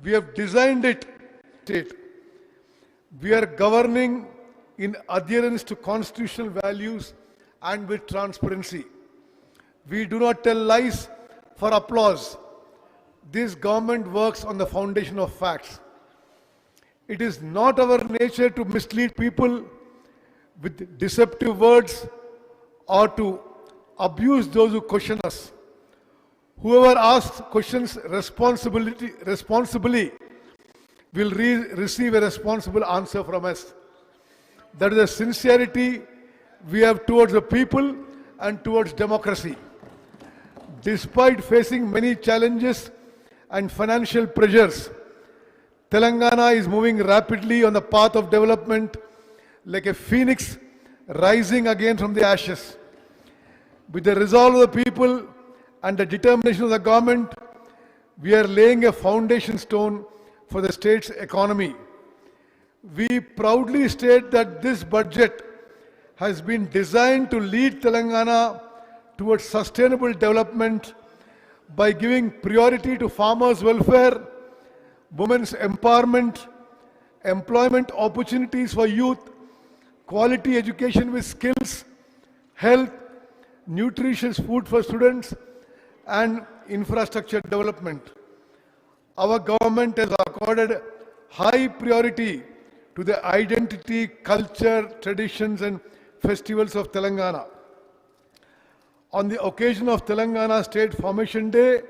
We have designed it state. We are governing in adherence to constitutional values and with transparency. We do not tell lies for applause. This government works on the foundation of facts. It is not our nature to mislead people with deceptive words or to abuse those who question us. Whoever asks questions responsibly will receive a responsible answer from us. That is the sincerity we have towards the people and towards democracy. Despite facing many challenges and financial pressures, Telangana is moving rapidly on the path of development like a phoenix rising again from the ashes. With the resolve of the people and the determination of the government, we are laying a foundation stone for the state's economy. We proudly state that this budget has been designed to lead Telangana towards sustainable development by giving priority to farmers' welfare, women's empowerment, employment opportunities for youth, quality education with skills, health, nutritious food for students, and infrastructure development. Our government has accorded high priority to the identity, culture, traditions, and festivals of Telangana. On the occasion of Telangana State Formation Day,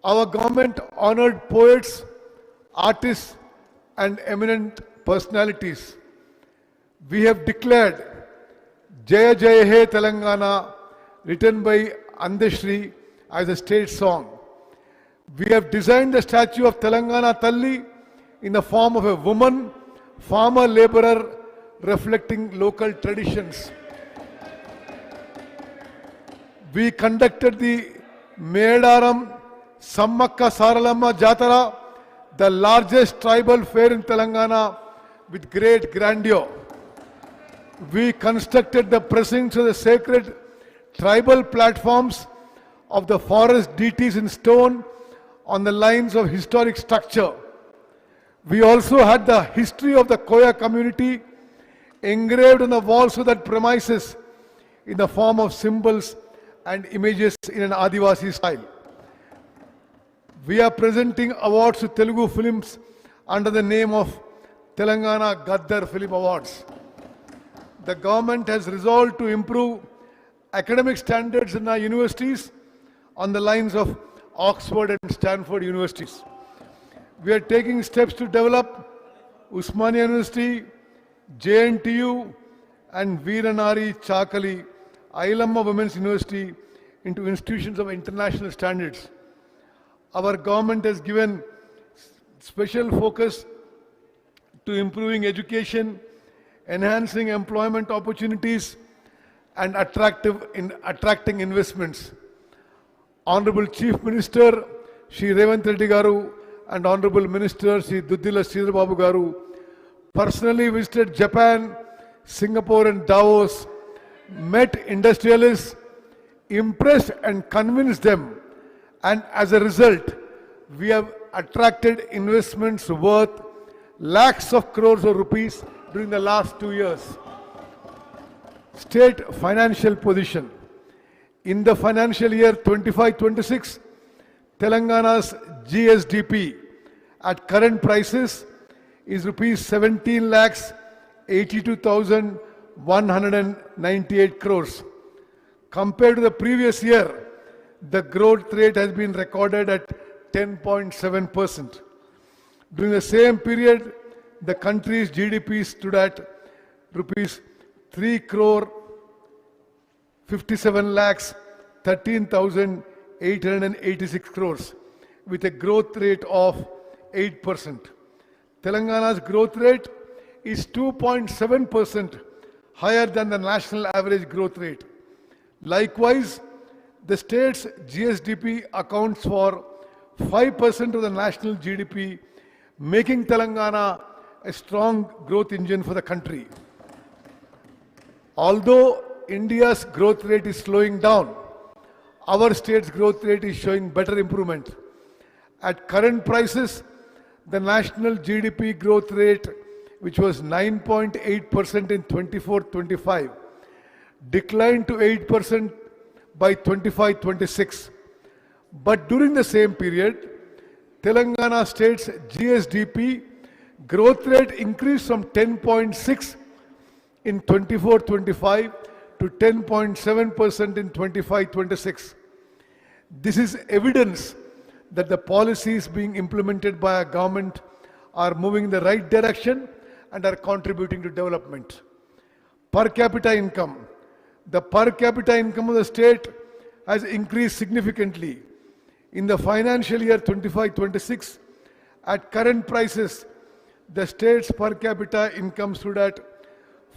our government honored poets, artists, and eminent personalities. We have declared Jaya Jaya He Telangana, written by Andeshri, as a state song. We have designed the statue of Telangana Talli in the form of a woman, farmer laborer, reflecting local traditions. We conducted the Medaram Sammakka Saralamma Jatara, the largest tribal fair in Telangana, with great grandeur. We constructed the precincts of the sacred tribal platforms of the forest deities in stone on the lines of historic structure. We also had the history of the Koya community engraved on the walls of that premises in the form of symbols and images in an Adivasi style. We are presenting awards to Telugu films under the name of Telangana Gaddar Film Awards. The government has resolved to improve academic standards in our universities on the lines of Oxford and Stanford universities. We are taking steps to develop Usmania University, JNTU, and Veeranari Chakali, Ailamma Women's University into institutions of international standards. Our government has given special focus to improving education, enhancing employment opportunities, and attracting investments. Honorable Chief Minister Shri Revanth Reddy Garu and Honorable Minister Shri Duddila Sridhar Babu Garu personally visited Japan, Singapore and Davos, met industrialists, impressed and convinced them, and as a result, we have attracted investments worth lakhs of crores of rupees during the last 2 years. State financial position. In the financial year 25-26, Telangana's GSDP at current prices is rupees 17,82,198 crores. Compared to the previous year, the growth rate has been recorded at 10.7%. During the same period, the country's GDP stood at rupees 3 crore 57 lakhs 13,886 crores with a growth rate of 8%. Telangana's growth rate is 2.7% higher than the national average growth rate. Likewise, the state's GSDP accounts for 5% of the national GDP, making Telangana a strong growth engine for the country. Although India's growth rate is slowing down, our state's growth rate is showing better improvement. At current prices, The national GDP growth rate, which was 9.8% in 24-25, declined to 8% by 25-26. But during the same period, Telangana state's GSDP growth rate increased from 10.6 in 24-25 to 10.7% in 25-26. This is evidence that the policies being implemented by our government are moving in the right direction and are contributing to development. Per capita income. The per capita income of the state has increased significantly. In the financial year 25-26, at current prices, the state's per capita income stood at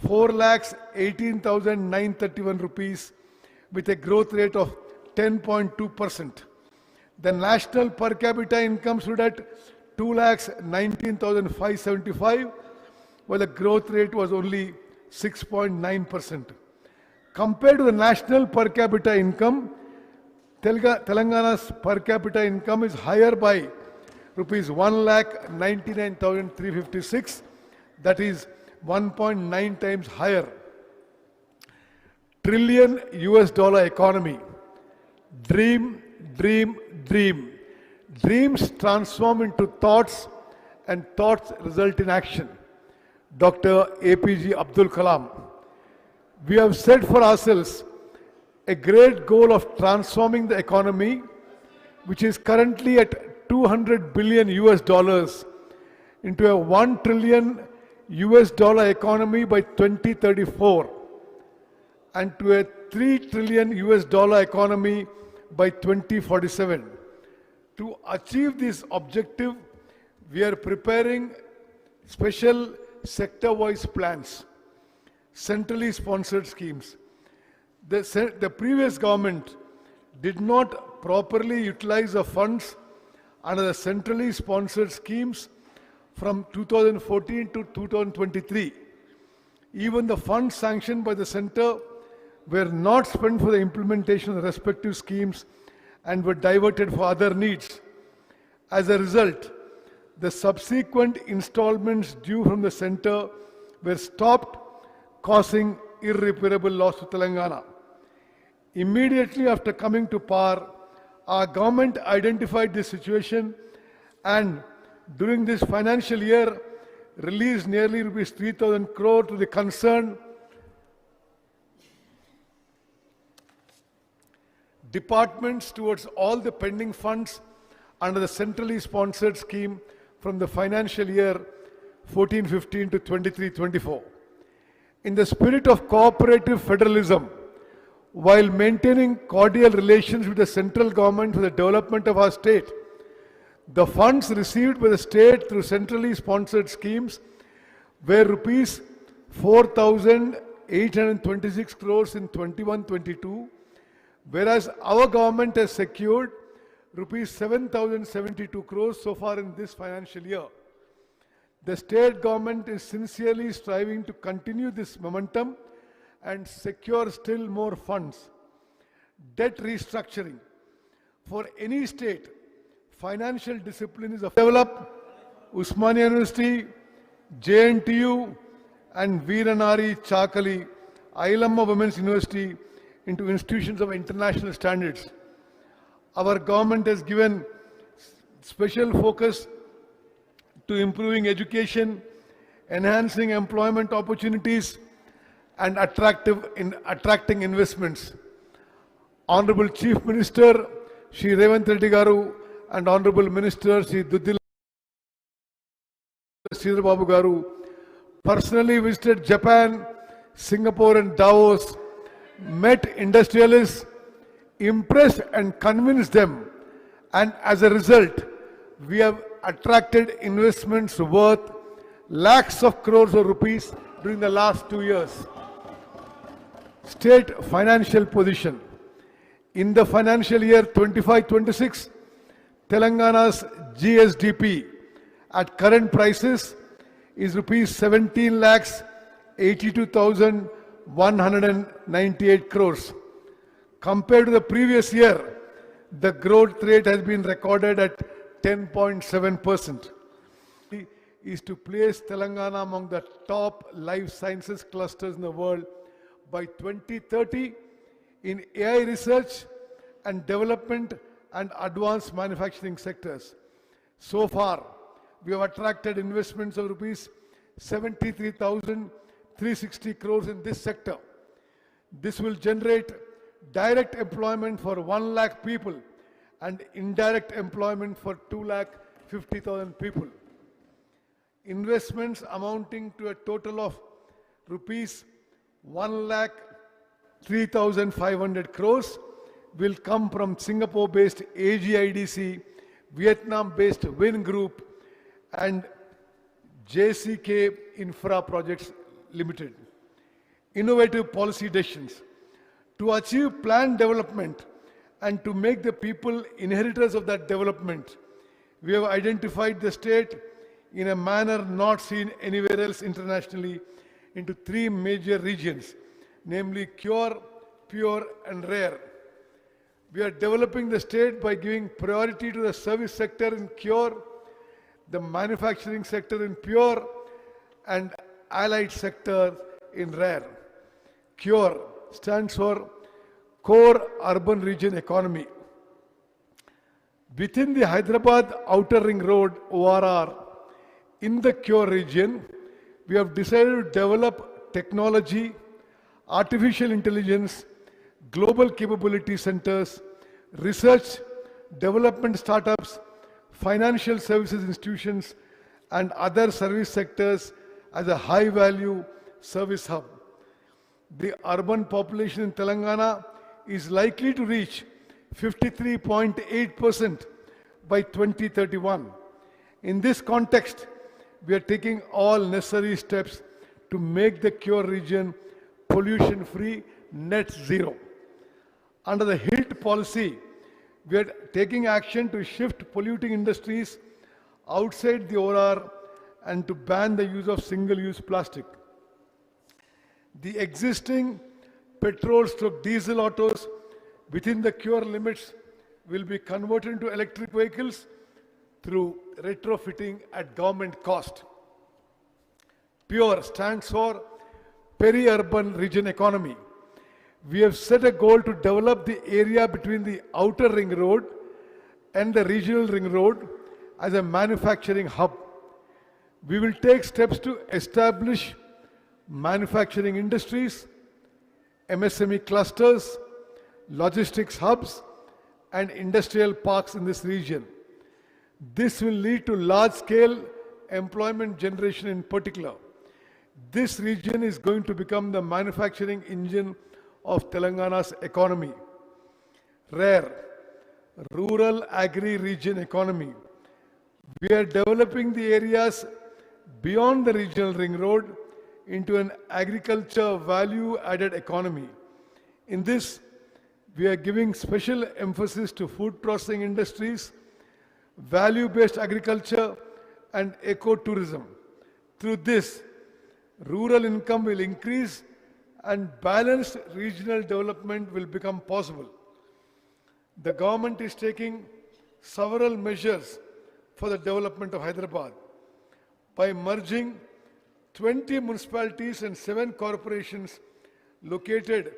4,18,931 rupees with a growth rate of 10.2%. The national per capita income stood at 2,19,575, while the growth rate was only 6.9%. Compared to the national per capita income, Telangana's per capita income is higher by rupees 1,99,356, that is 1.9 times higher. Trillion US dollar economy. Dream, dream, dream. Dreams transform into thoughts and thoughts result in action. Dr. APJ Abdul Kalam. We have set for ourselves a great goal of transforming the economy, which is currently at 200 billion US dollars, into a 1 trillion US dollar economy by 2034 and to a 3 trillion US dollar economy by 2047. To achieve this objective, we are preparing special sector-wise plans, centrally sponsored schemes. The previous government did not properly utilize the funds under the centrally sponsored schemes from 2014 to 2023. Even the funds sanctioned by the center were not spent for the implementation of the respective schemes and were diverted for other needs. As a result, the subsequent installments due from the center were stopped, causing irreparable loss to Telangana. Immediately after coming to power, our government identified this situation and during this financial year released nearly rupees 3,000 crore to the concerned departments towards all the pending funds under the centrally sponsored scheme from the financial year 14-15 to 23-24. In the spirit of cooperative federalism, while maintaining cordial relations with the central government for the development of our state, the funds received by the state through centrally sponsored schemes were rupees 4,826 crores in 21-22, whereas our government has secured rupees 7,072 crores so far in this financial year. The state government is sincerely striving to continue this momentum and secure still more funds. Debt restructuring. For any state, financial discipline is develop Usmania University, JNTU and Veeranari Chakali, Ailamma Women's University into institutions of international standards. Our government has given special focus to improving education, enhancing employment opportunities and attracting investments. Honorable Chief Minister Shri Revanth Reddy Garu and Honorable Minister Shri Duddila Sridhar Babu Garu personally visited Japan, Singapore and Davos, met industrialists, impressed and convinced them, and as a result, we have attracted investments worth lakhs of crores of rupees during the last 2 years. State financial position. In the financial year 25-26, Telangana's GSDP at current prices is rupees 17,82,198 crores. Compared to the previous year, the growth rate has been recorded at 10.7%. is to place Telangana among the top life sciences clusters in the world by 2030 in AI research and development and advanced manufacturing sectors. So far, we have attracted investments of rupees 73,360 crores in this sector. This will generate direct employment for 1 lakh people and indirect employment for 2,50,000 people. Investments amounting to a total of rupees 1,03,500 crores will come from Singapore-based AGIDC, Vietnam-based Win Group, and JCK Infra Projects Limited. Innovative policy decisions. To achieve planned development and to make the people inheritors of that development, we have identified the state in a manner not seen anywhere else internationally into 3 major regions, namely Cure, Pure, and Rare. We are developing the state by giving priority to the service sector in Cure, the manufacturing sector in Pure, and allied sector in Rare. Cure stands for Core Urban Region Economy. Within the Hyderabad Outer Ring Road ORR, in the Cure region, we have decided to develop technology, artificial intelligence, global capability centers, research, development startups, financial services institutions, and other service sectors as a high-value service hub. The urban population in Telangana is likely to reach 53.8% by 2031. In this context, we are taking all necessary steps to make the Cure region pollution-free, net zero. Under the HILT policy, we are taking action to shift polluting industries outside the ORR and to ban the use of single-use plastic. The existing petrol/diesel autos within the Cure limits will be converted into electric vehicles through retrofitting at government cost. PURE stands for Peri-Urban Region Economy. We have set a goal to develop the area between the outer ring road and the regional ring road as a manufacturing hub. We will take steps to establish manufacturing industries, MSME clusters, logistics hubs, and industrial parks in this region. This will lead to large-scale employment generation in particular. This region is going to become the manufacturing engine of Telangana's economy. RARE, Rural Agri-Region Economy. We are developing the areas beyond the regional ring road into an agriculture value-added economy. In this, we are giving special emphasis to food processing industries, value-based agriculture, and ecotourism. Through this, rural income will increase and balanced regional development will become possible. The government is taking several measures for the development of Hyderabad. By merging 20 municipalities and 7 corporations located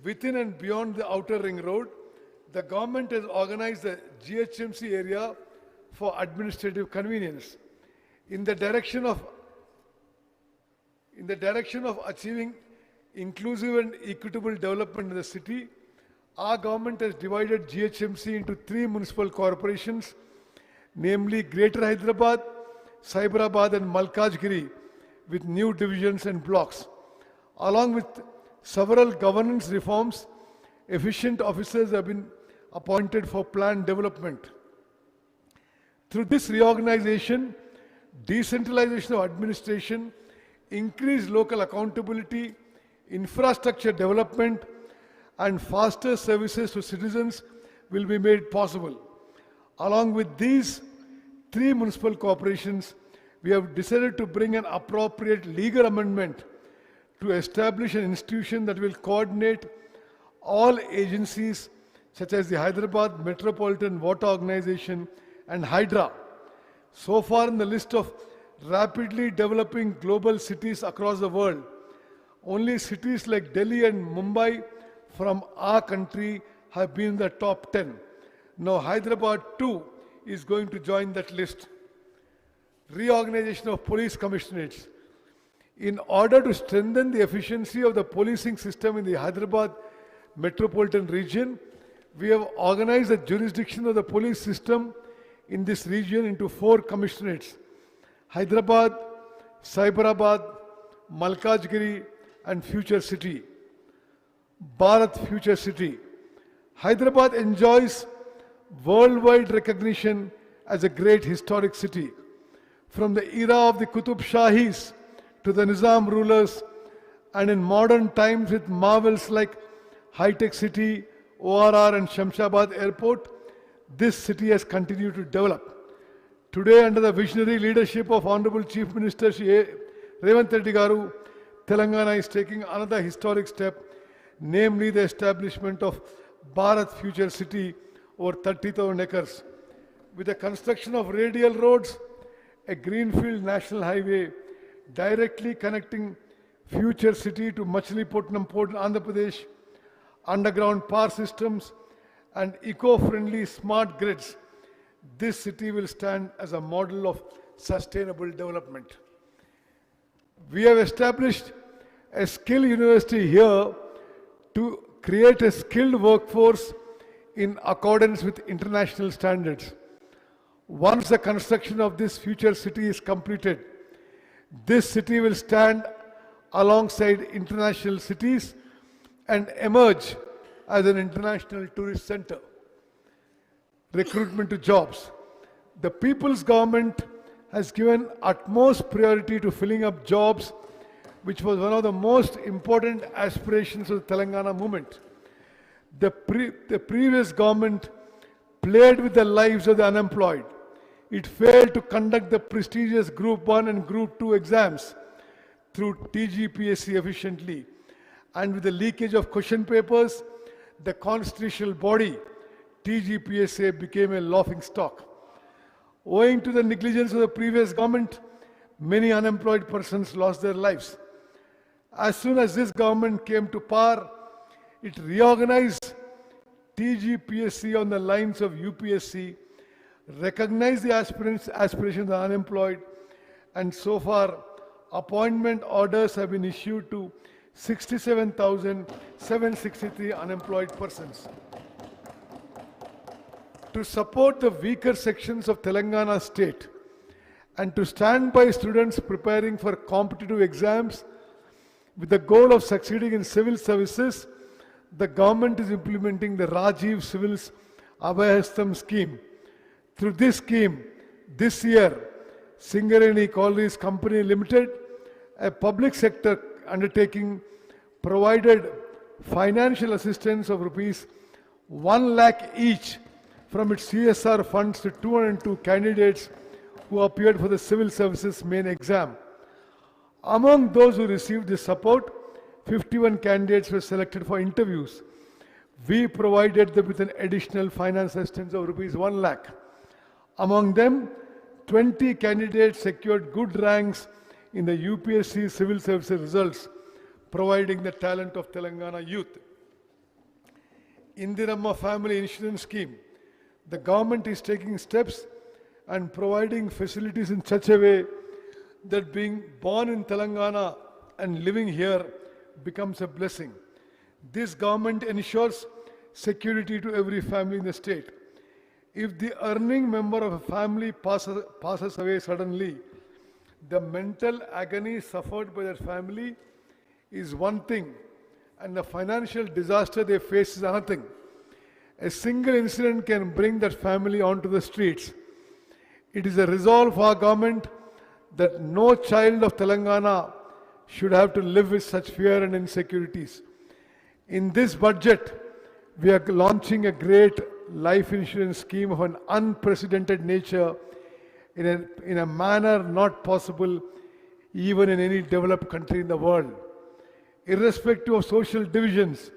within and beyond the outer ring road, the government has organized the GHMC area for administrative convenience. In the direction of achieving inclusive and equitable development in the city, our government has divided GHMC into 3 municipal corporations, namely Greater Hyderabad, Cyberabad, and Malkajgiri, with new divisions and blocks. Along with several governance reforms, efficient officers have been appointed for planned development. Through this reorganization, decentralization of administration, increased local accountability, infrastructure development, and faster services to citizens will be made possible. Along with these 3 municipal corporations, we have decided to bring an appropriate legal amendment to establish an institution that will coordinate all agencies such as the Hyderabad Metropolitan Water Organization and Hydra. So far in the list of rapidly developing global cities across the world. Only cities like Delhi and Mumbai from our country have been in the top 10. Now Hyderabad too is going to join that list. Reorganization of police commissionerates. In order to strengthen the efficiency of the policing system in the Hyderabad metropolitan region, we have organized the jurisdiction of the police system in this region into 4 commissionerates: Hyderabad, Cyberabad, Malkajgiri, and Future City. Bharat Future City. Hyderabad enjoys worldwide recognition as a great historic city. From the era of the Qutub Shahis to the Nizam rulers, and in modern times with marvels like high-tech city, ORR and Shamshabad Airport, this city has continued to develop. Today, under the visionary leadership of Honorable Chief Minister Shri Revanth Reddy Garu, Telangana is taking another historic step, namely the establishment of Bharat Future City over 30,000 acres. With the construction of radial roads, a greenfield national highway directly connecting Future City to Machilipatnam Port in Andhra Pradesh, underground power systems, and eco-friendly smart grids, this city will stand as a model of sustainable development. We have established a skill university here to create a skilled workforce in accordance with international standards. Once the construction of this future city is completed, this city will stand alongside international cities and emerge as an international tourist center. Recruitment to jobs. The people's government has given utmost priority to filling up jobs, which was one of the most important aspirations of the Telangana movement. The previous government played with the lives of the unemployed. It failed to conduct the prestigious Group 1 and Group 2 exams through TGPSC efficiently. And with the leakage of question papers, the constitutional body, TGPSA, became a laughing stock. Owing to the negligence of the previous government, many unemployed persons lost their lives. As soon as this government came to power, it reorganized TGPSC on the lines of UPSC, recognized the aspirations of the unemployed, and so far, appointment orders have been issued to 67,763 unemployed persons. To support the weaker sections of Telangana state and to stand by students preparing for competitive exams with the goal of succeeding in civil services, the government is implementing the Rajiv Civils Abhayastam scheme. Through this scheme, this year, Singareni Collieries Company Limited, a public sector undertaking, provided financial assistance of rupees 1 lakh each from its CSR funds to 202 candidates who appeared for the civil services main exam. Among those who received this support, 51 candidates were selected for interviews. We provided them with an additional finance assistance of rupees 1 lakh. Among them, 20 candidates secured good ranks in the UPSC civil services results, providing the talent of Telangana youth. Indiramma Family Insurance Scheme. The government is taking steps and providing facilities in such a way that being born in Telangana and living here becomes a blessing. This government ensures security to every family in the state. If the earning member of a family passes away suddenly, the mental agony suffered by that family is one thing, and the financial disaster they face is another thing. A single incident can bring that family onto the streets. It is a resolve of our government that no child of Telangana should have to live with such fear and insecurities. In this budget, we are launching a great life insurance scheme of an unprecedented nature in a manner not possible even in any developed country in the world. Irrespective of social divisions,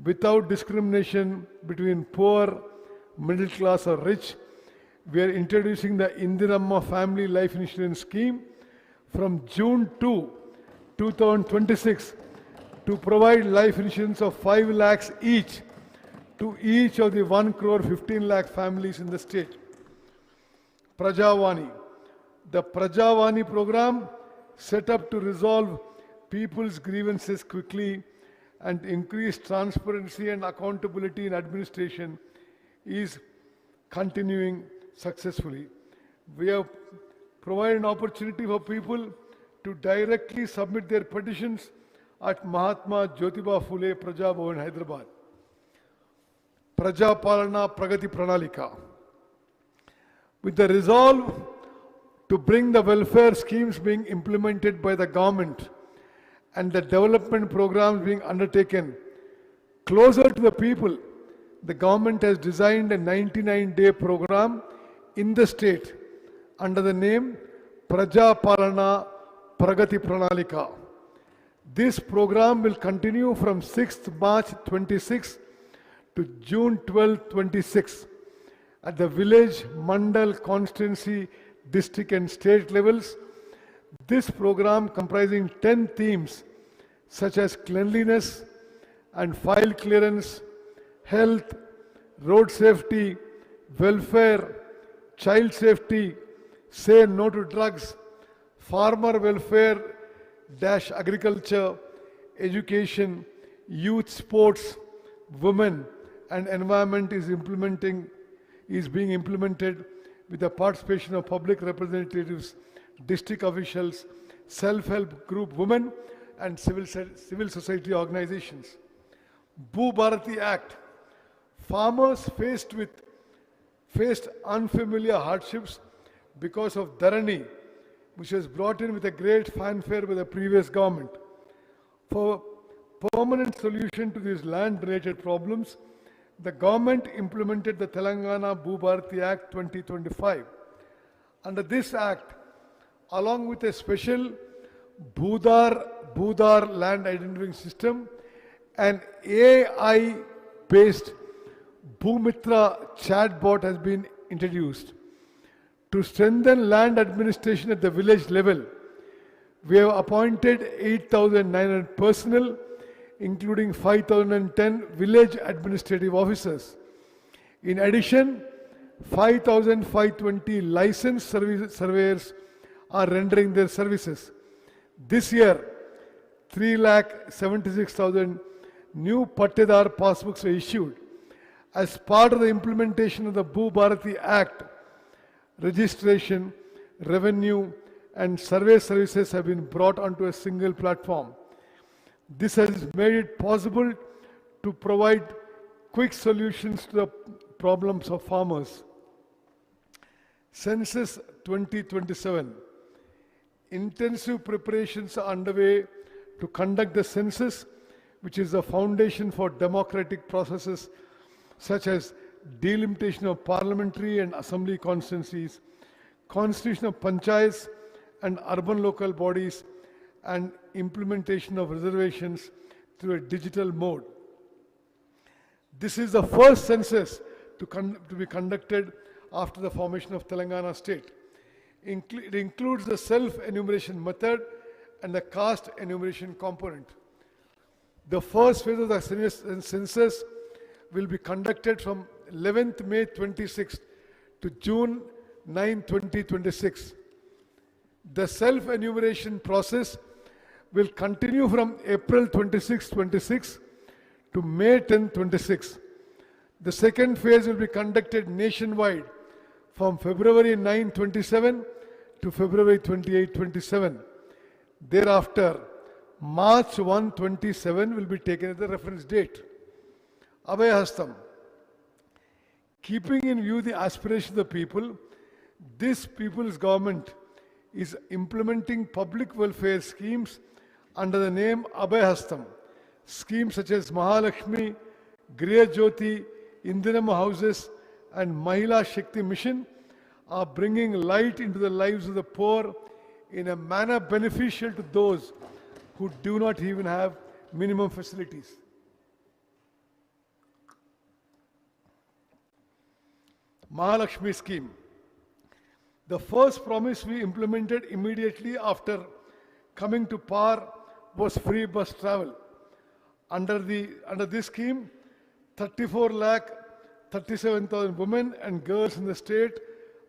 without discrimination between poor, middle class or rich, we are introducing the Indiramma Family Life Insurance Scheme from June 2, 2026 to provide life insurance of 5 lakhs each to each of the 1 crore 15 lakh families in the state. Prajavani. The Prajavani program, set up to resolve people's grievances quickly and increase transparency and accountability in administration, is continuing successfully. We have provided an opportunity for people to directly submit their petitions at Mahatma Jyotiba Phule Praja Bhavan, Hyderabad. Praja Palana Pragati Pranalika. With the resolve to bring the welfare schemes being implemented by the government and the development programs being undertaken closer to the people, the government has designed a 99-day program in the state under the name Praja Palana Pragati Pranalika. This program will continue from 6th March 26 to June 12, 26 at the village, mandal, constituency, district and state levels. This program, comprising 10 themes such as cleanliness and file clearance, health, road safety, welfare, child safety, say no to drugs, farmer welfare dash agriculture, education, youth sports, women and environment is being implemented with the participation of public representatives, district officials, self-help group women and civil society organizations. Bhu Bharati Act. Farmers faced unfamiliar hardships because of Dharani, which was brought in with a great fanfare by the previous government. For permanent solution to these land-related problems, the government implemented the Telangana Bhu Bharati Act 2025. Under this act, along with a special Bhudar land identifying system, an AI-based Bhumitra chatbot has been introduced. To strengthen land administration at the village level, we have appointed 8,900 personnel, including 5,010 village administrative officers. In addition, 5,520 licensed surveyors are rendering their services. This year, 3,76,000 new Pattedar passbooks were issued. As part of the implementation of the Bhu Bharati Act, registration, revenue and survey services have been brought onto a single platform. This has made it possible to provide quick solutions to the problems of farmers. Census 2027. Intensive preparations are underway to conduct the census, which is the foundation for democratic processes such as delimitation of parliamentary and assembly constituencies, constitution of panchayats and urban local bodies, and implementation of reservations through a digital mode. This is the first census to be conducted after the formation of Telangana state. It includes the self-enumeration method and the caste enumeration component. The first phase of the census will be conducted from 11th May 26 to June 9, 2026. The self-enumeration process will continue from April 26, 26 to May 10, 26. The second phase will be conducted nationwide from February 9, 27 to February 28, 27. Thereafter, March 1, 27 will be taken as the reference date. Abhayahastam. Keeping in view the aspirations of the people, this people's government is implementing public welfare schemes under the name Abhayahastam. Schemes such as Mahalakshmi, Griha Jyoti, Indiram houses and Mahila Shakti mission are bringing light into the lives of the poor in a manner beneficial to those who do not even have minimum facilities. Mahalakshmi scheme. The first promise we implemented immediately after coming to power was free bus travel. Under this scheme, 34 lakh 37,000 women and girls in the state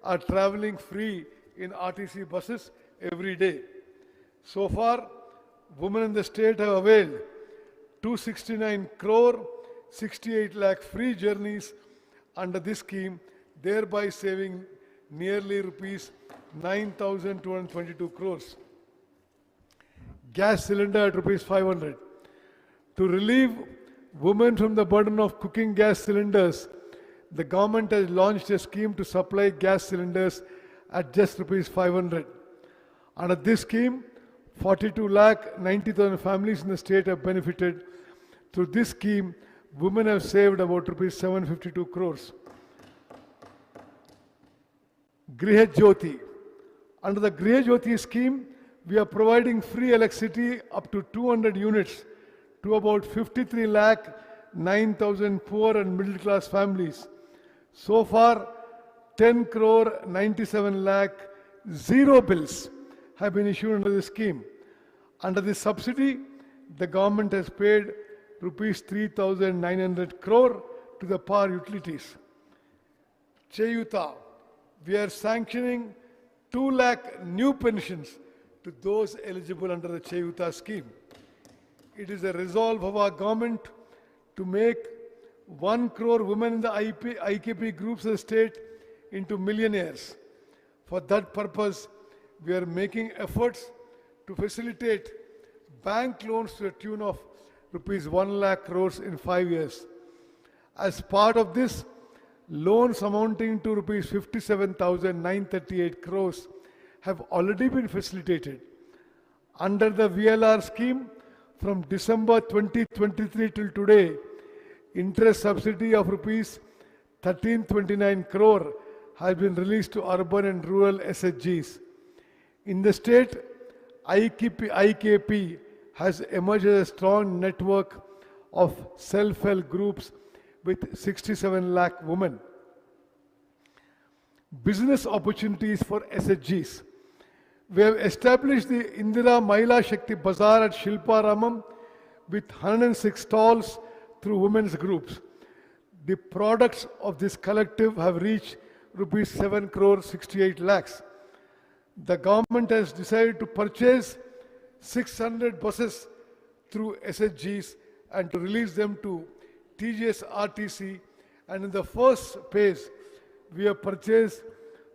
are traveling free in RTC buses every day. So far, women in the state have availed 269 crore 68 lakh free journeys under this scheme, thereby saving nearly rupees 9,222 crores. Gas cylinder at rupees 500. To relieve women from the burden of cooking gas cylinders, the government has launched a scheme to supply gas cylinders at just rupees 500. Under this scheme, 42 lakh 90,000 families in the state have benefited. Through this scheme, women have saved about rupees 752 crores. Griha Jyoti. Under the Griha Jyoti scheme, we are providing free electricity up to 200 units to about 53 lakh 9,000 poor and middle class families. So far, 10 crore 97 lakh zero bills have been issued under this scheme. Under this subsidy, the government has paid rupees 3,900 crore to the power utilities. Cheyuta, we are sanctioning 2 lakh new pensions to those eligible under the Cheyuta scheme. It is a resolve of our government to make 1 crore women in the IKP groups of the state into millionaires. For that purpose, we are making efforts to facilitate bank loans to the tune of rupees 1 lakh crores in 5 years. As part of this, loans amounting to rupees 57,938 crores have already been facilitated. Under the VLR scheme, from December 2023 till today, interest subsidy of rupees 1329 crore has been released to urban and rural SHGs. In the state, IKP has emerged as a strong network of self-help groups with 67 lakh women. Business opportunities for SHGs. We have established the Indira Mahila Shakti Bazaar at Shilparamam with 106 stalls through women's groups. The products of this collective have reached rupees 7 crore 68 lakhs. The government has decided to purchase 600 buses through SHGs and to release them to TGS RTC, and in the first phase, we have purchased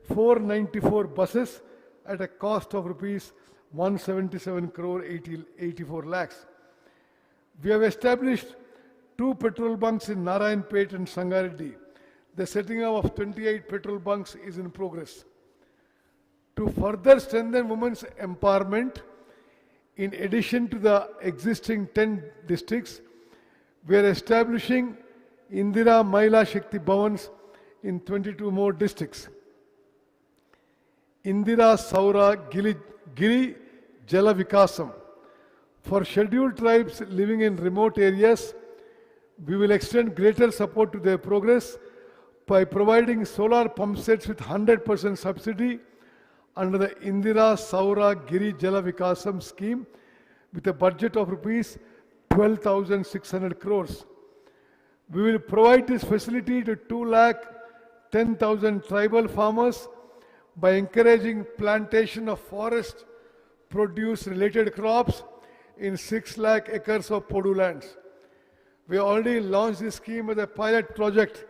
494 buses at a cost of rupees 177 crore 84 lakhs. We have established 2 petrol bunks in Narayanpet and Sangareddy. The setting up of 28 petrol bunks is in progress. To further strengthen women's empowerment, in addition to the existing 10 districts, we are establishing Indira Mahila Shakti Bhavans in 22 more districts. Indira Saura Giri Jala Vikasam. For scheduled tribes living in remote areas, we will extend greater support to their progress by providing solar pump sets with 100% subsidy under the Indira Saura Giri Jala Vikasam scheme with a budget of rupees 12,600 crores. We will provide this facility to 2,10,000 tribal farmers by encouraging plantation of forest produce related crops in 6 lakh acres of Podu lands. We already launched this scheme as a pilot project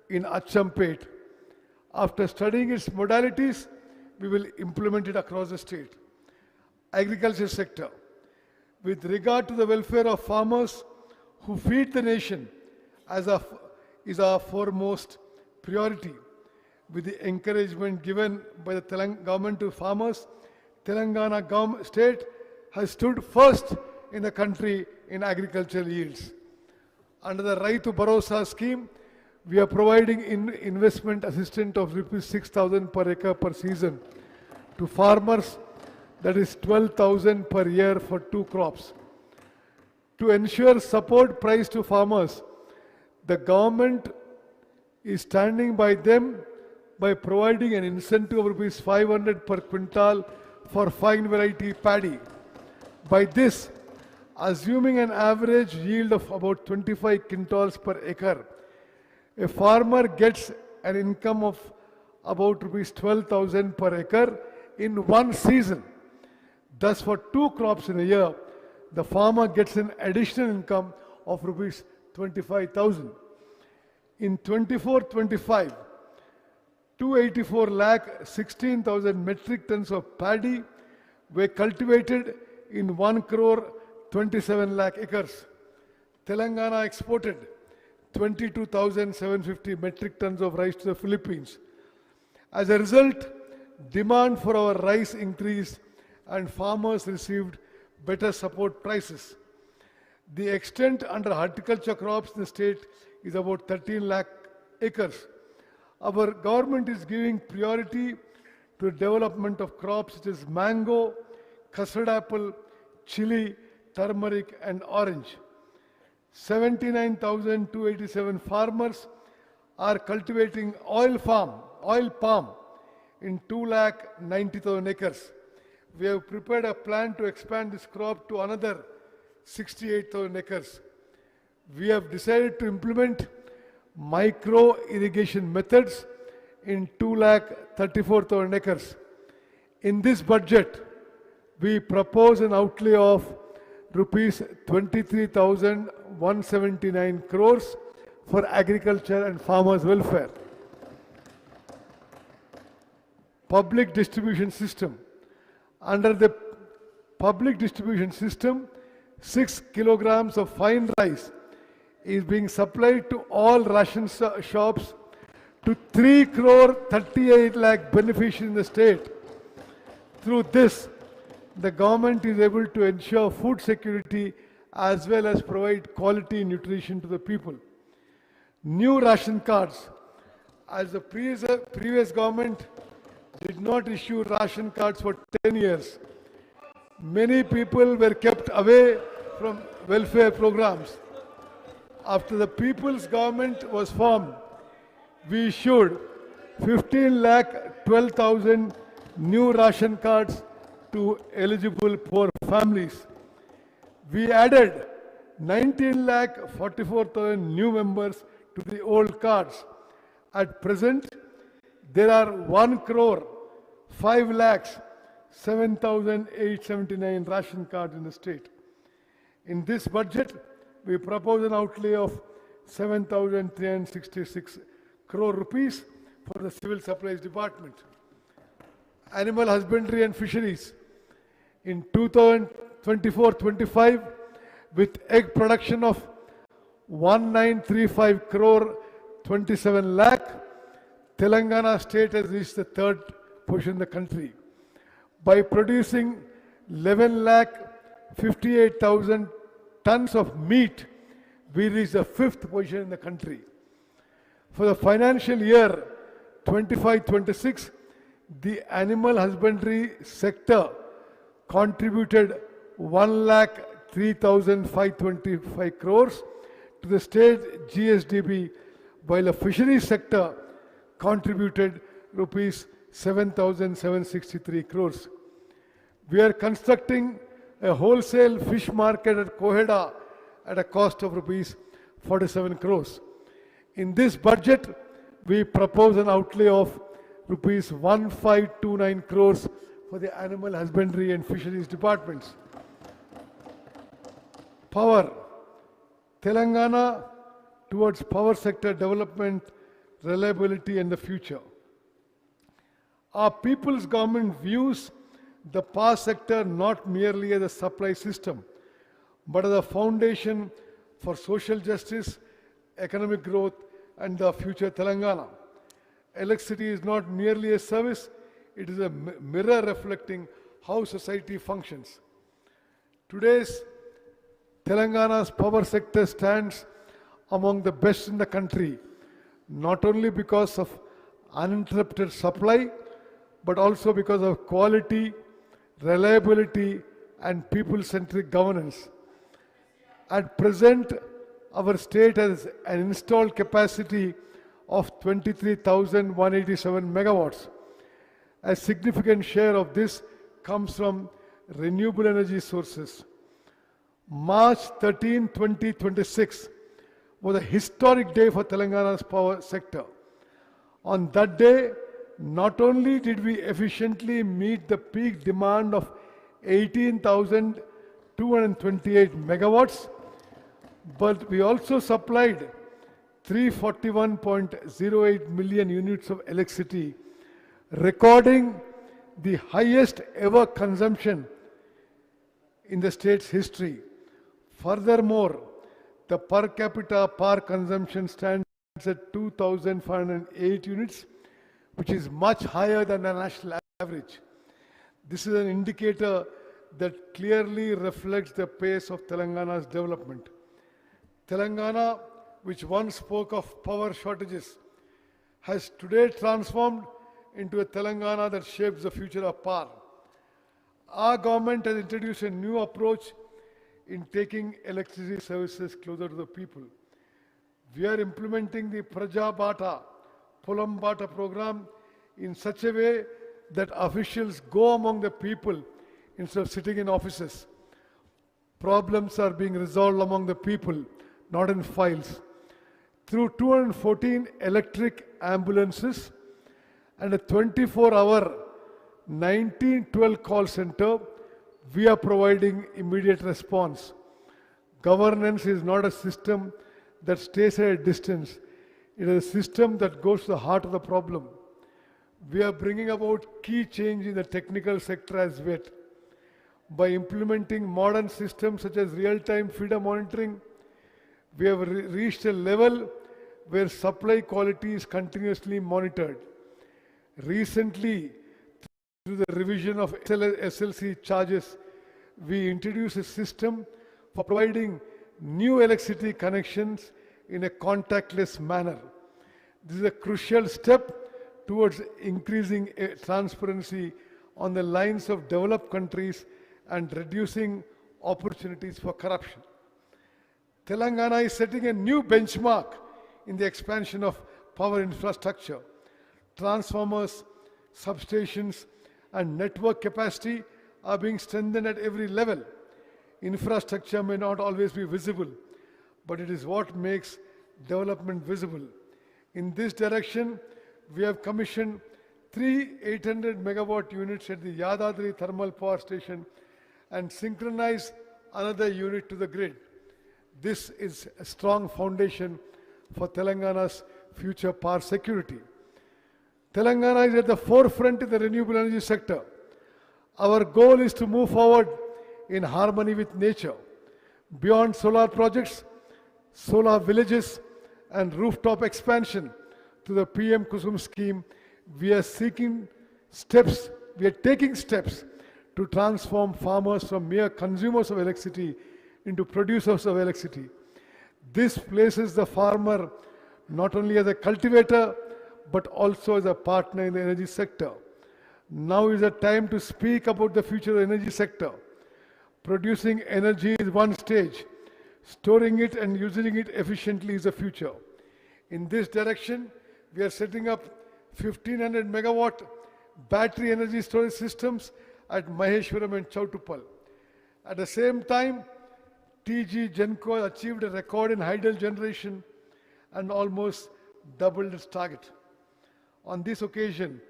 in Achampet. After studying its modalities, we will implement it across the state. Agriculture sector. With regard to the welfare of farmers who feed the nation is our foremost priority. With the encouragement given by the government to farmers, Telangana state has stood first in the country in agricultural yields. Under the Raitu Bharosa scheme, we are providing investment assistance of rupees 6,000 per acre per season to farmers, that is 12,000 per year for 2 crops. To ensure support price to farmers, the government is standing by them by providing an incentive of rupees 500 per quintal for fine variety paddy. By this, assuming an average yield of about 25 quintals per acre, a farmer gets an income of about rupees 12,000 per acre in one season. Thus, for two crops in a year, the farmer gets an additional income of rupees 25,000. In 24-25, 284 lakh 16,000 metric tons of paddy were cultivated in 1 crore 27 lakh acres. Telangana exported 22,750 metric tons of rice to the Philippines. As a result, demand for our rice increased and farmers received better support prices. The extent under horticulture crops in the state is about 13 lakh acres. Our government is giving priority to the development of crops such as mango, custard apple, chili, turmeric and orange. 79,287 farmers are cultivating oil palm in 2,90,000 acres. We have prepared a plan to expand this crop to another 68,000 acres. We have decided to implement micro irrigation methods in 2,34,000 acres. In this budget, we propose an outlay of rupees 23,179 crores for agriculture and farmers' welfare. Public distribution system. Under the public distribution system, 6 kilograms of fine rice is being supplied to all ration shops to 3 crore 38 lakh beneficiaries in the state. Through this, the government is able to ensure food security as well as provide quality nutrition to the people. New ration cards. As the previous government did not issue ration cards for 10 years, many people were kept away from welfare programs. After the people's government was formed, we issued 15,12,000 new ration cards to eligible poor families. We added 19,44,000 new members to the old cards. At present, there are 1 crore 5 lakhs 7,879 ration cards in the state. In this budget, we propose an outlay of 7,366 crore rupees for the Civil Supplies Department. Animal husbandry and fisheries. In 2024-25, with egg production of 1935 crore 27 lakh, Telangana state has reached the third position in the country. By producing 11 lakh 58,000 tons of meat, we reached the fifth position in the country. For the financial year 25-26, the animal husbandry sector contributed 1,03,525 crores to the state GSDP, while the fisheries sector contributed rupees 7,763 crores. We are constructing a wholesale fish market at Koheda at a cost of rupees 47 crores. In this budget, we propose an outlay of rupees 1529 crores for the animal husbandry and fisheries departments. Power. Telangana towards power sector development, reliability and the future. Our people's government views the power sector not merely as a supply system, but as a foundation for social justice, economic growth and the future Telangana. Electricity is not merely a service, it is a mirror reflecting how society functions. Today's Telangana's power sector stands among the best in the country, not only because of uninterrupted supply, but also because of quality, reliability, and people-centric governance. At present, our state has an installed capacity of 23,187 megawatts. A significant share of this comes from renewable energy sources. March 13, 2026 was a historic day for Telangana's power sector. On that day, not only did we efficiently meet the peak demand of 18,228 megawatts, but we also supplied 341.08 million units of electricity, recording the highest ever consumption in the state's history. Furthermore, the per capita power consumption stands at 2,508 units, which is much higher than the national average. This is an indicator that clearly reflects the pace of Telangana's development. Telangana, which once spoke of power shortages, has today transformed into a Telangana that shapes the future of power. Our government has introduced a new approach in taking electricity services closer to the people. We are implementing the Praja Bata, Polam Bata program in such a way that officials go among the people instead of sitting in offices. Problems are being resolved among the people, not in files. Through 214 electric ambulances and a 24-hour 1912 call center, we are providing immediate response. Governance is not a system that stays at a distance. It is a system that goes to the heart of the problem. We are bringing about key change in the technical sector as well. By implementing modern systems such as real-time feeder monitoring, we have reached a level where supply quality is continuously monitored. Recently, through the revision of SLC charges, we introduced a system for providing new electricity connections in a contactless manner. This is a crucial step towards increasing transparency on the lines of developed countries and reducing opportunities for corruption. Telangana is setting a new benchmark in the expansion of power infrastructure. Transformers, substations, and network capacity are being strengthened at every level. Infrastructure may not always be visible, but it is what makes development visible. In this direction, we have commissioned 3 800 megawatt units at the Yadadri thermal power station and synchronized another unit to the grid. This is a strong foundation for Telangana's future power security. Telangana is at the forefront in the renewable energy sector. Our goal is to move forward in harmony with nature. Beyond solar projects, solar villages, and rooftop expansion to the PM Kusum scheme, we are taking steps to transform farmers from mere consumers of electricity into producers of electricity. This places the farmer not only as a cultivator, but also as a partner in the energy sector. Now is the time to speak about the future of the energy sector. Producing energy is one stage. Storing it and using it efficiently is the future. In this direction, we are setting up 1500 megawatt battery energy storage systems at Maheshwaram and Chautupal. At the same time, TG Genco achieved a record in hydel generation and almost doubled its target. On this occasion,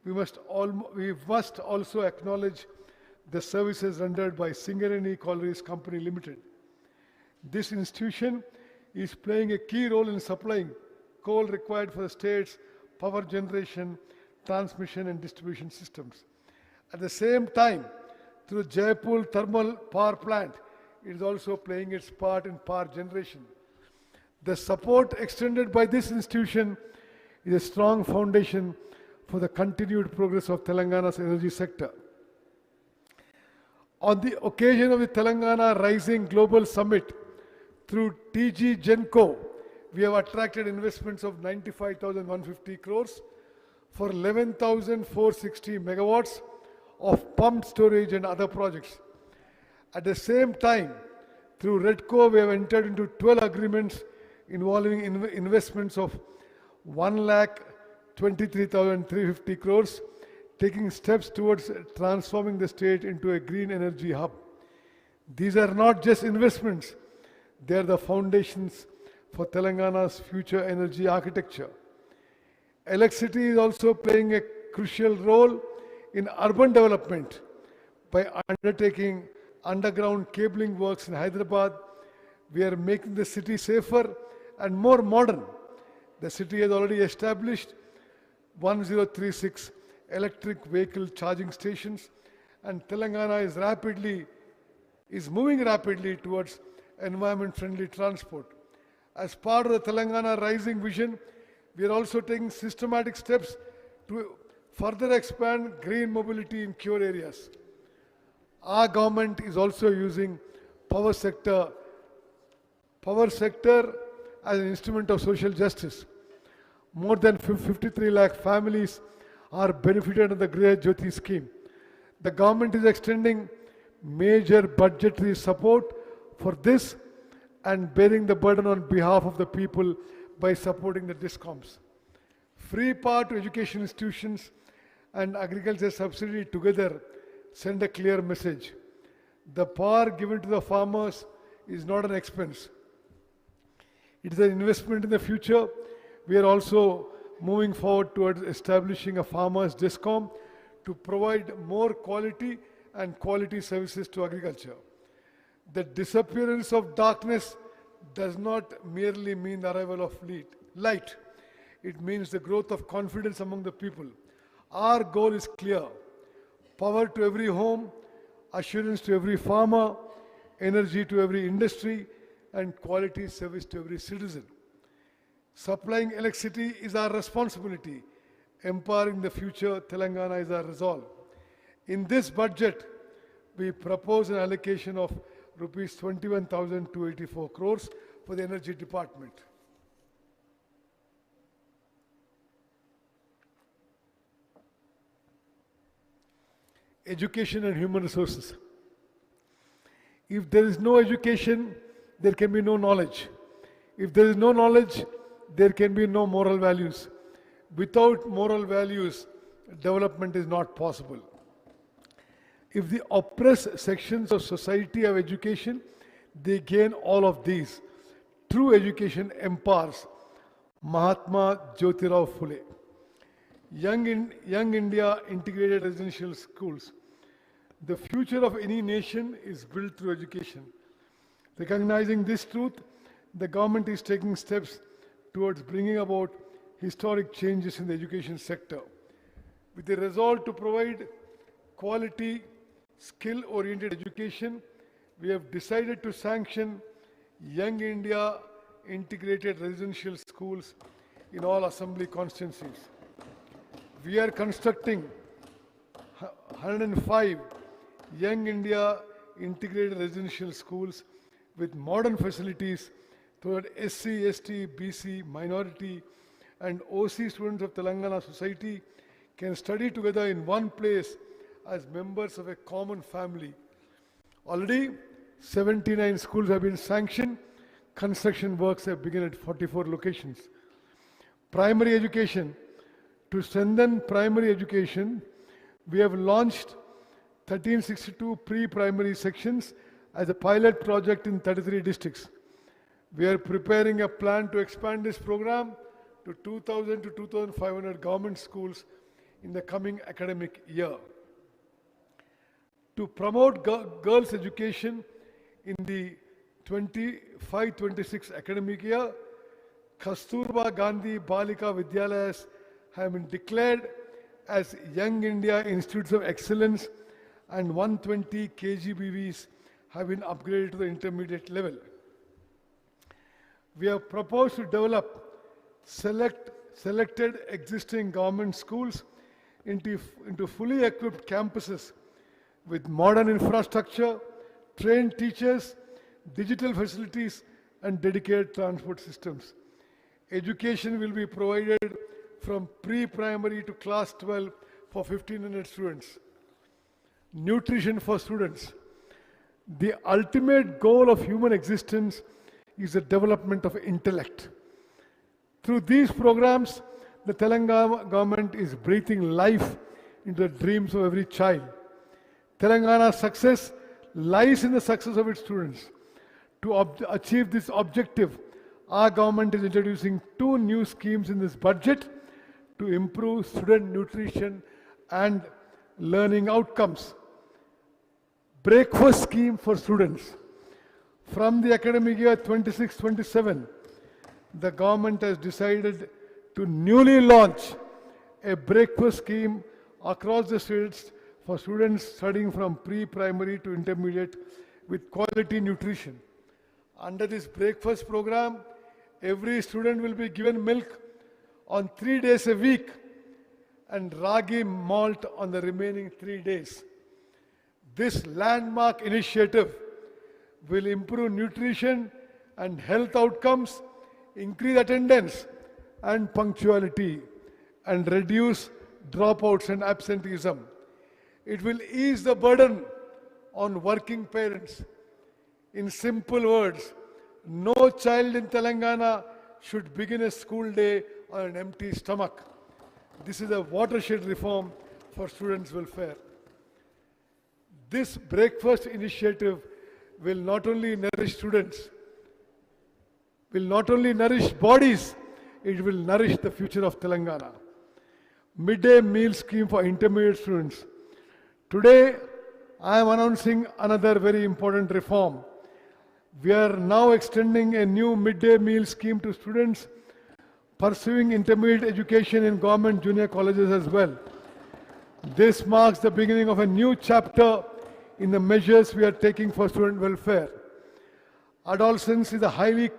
we must also acknowledge the services rendered by Singareni Collieries Company Limited. This institution is playing a key role in supplying coal required for the state's power generation, transmission and distribution systems. At the same time, through Jaipur Thermal Power Plant, it is also playing its part in power generation. The support extended by this institution is a strong foundation for the continued progress of Telangana's energy sector. On the occasion of the Telangana Rising Global Summit, through TG Genco, we have attracted investments of 95,150 crores for 11,460 megawatts of pumped storage and other projects. At the same time, through REDCO, we have entered into 12 agreements involving investments of 1,23,350 crores, taking steps towards transforming the state into a green energy hub. These are not just investments, they are the foundations for Telangana's future energy architecture. Electricity is also playing a crucial role in urban development by undertaking underground cabling works in Hyderabad. We are making the city safer and more modern. The city has already established 1036 electric vehicle charging stations, and Telangana is moving rapidly towards environment-friendly transport. As part of the Telangana Rising Vision, we are also taking systematic steps to further expand green mobility in core areas. Our government is also using power sector as an instrument of social justice. More than 53 lakh families are benefited under the Griha Jyoti scheme. The government is extending major budgetary support for this and bearing the burden on behalf of the people by supporting the discoms. Free power to education institutions and agriculture subsidy together send a clear message. The power given to the farmers is not an expense. It is an investment in the future. We are also moving forward towards establishing a farmers discom to provide more quality services to agriculture. The disappearance of darkness does not merely mean the arrival of light. It means the growth of confidence among the people. Our goal is clear: power to every home, assurance to every farmer, energy to every industry, and quality service to every citizen. Supplying electricity is our responsibility. Empowering the future Telangana is our resolve. In this budget, we propose an allocation of rupees 21,284 crores for the Energy Department. Education and human resources. If there is no education, there can be no knowledge. If there is no knowledge, there can be no moral values. Without moral values, development is not possible. If the oppressed sections of society have education, they gain all of these. True education empowers. Mahatma Jyotirao Phule. Young India Integrated Residential Schools. The future of any nation is built through education. Recognizing this truth, the government is taking steps towards bringing about historic changes in the education sector. With the resolve to provide quality, skill-oriented education, we have decided to sanction Young India Integrated Residential Schools in all assembly constituencies. We are constructing 105 Young India Integrated Residential Schools with modern facilities toward SC, ST, BC, minority, and OC students of Telangana society can study together in one place as members of a common family. Already, 79 schools have been sanctioned. Construction works have begun at 44 locations. Primary education. To strengthen primary education, we have launched 1362 pre-primary sections as a pilot project in 33 districts. We are preparing a plan to expand this program to 2,000 to 2,500 government schools in the coming academic year. To promote girls' education in the 25-26 academic year, Kasturba Gandhi Balika Vidyalayas have been declared as Young India Institutes of Excellence, and 120 KGBVs have been upgraded to the intermediate level. We have proposed to develop selected existing government schools into fully equipped campuses with modern infrastructure, trained teachers, digital facilities, and dedicated transport systems. Education will be provided from pre-primary to class 12 for 1,500 students. Nutrition for students. The ultimate goal of human existence is the development of intellect. Through these programs, the Telangana government is breathing life into the dreams of every child. Telangana's success lies in the success of its students. To achieve this objective, our government is introducing two new schemes in this budget to improve student nutrition and learning outcomes. Breakfast scheme for students. From the academic year 26-27, the government has decided to newly launch a breakfast scheme across the states for students studying from pre-primary to intermediate with quality nutrition. Under this breakfast program, every student will be given milk on 3 days a week and ragi malt on the remaining 3 days. This landmark initiative will improve nutrition and health outcomes, increase attendance and punctuality, and reduce dropouts and absenteeism. It will ease the burden on working parents. In simple words, no child in Telangana should begin a school day on an empty stomach. This is a watershed reform for students' welfare. This breakfast initiative will not only nourish students, will not only nourish bodies, it will nourish the future of Telangana. Midday meal scheme for intermediate students. Today, I am announcing another very important reform. We are now extending a new midday meal scheme to students pursuing intermediate education in government junior colleges as well. This marks the beginning of a new chapter in the measures we are taking for student welfare. Adolescence is a highly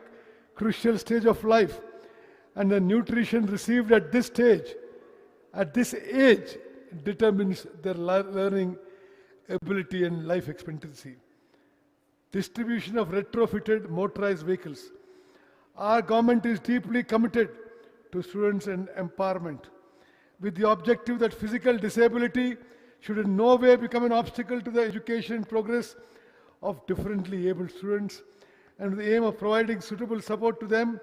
crucial stage of life, and the nutrition received at this stage, at this age, determines their learning ability and life expectancy. Distribution of retrofitted motorized vehicles. Our government is deeply committed to students and empowerment, with the objective that physical disability should in no way become an obstacle to the education and progress of differently abled students. And with the aim of providing suitable support to them,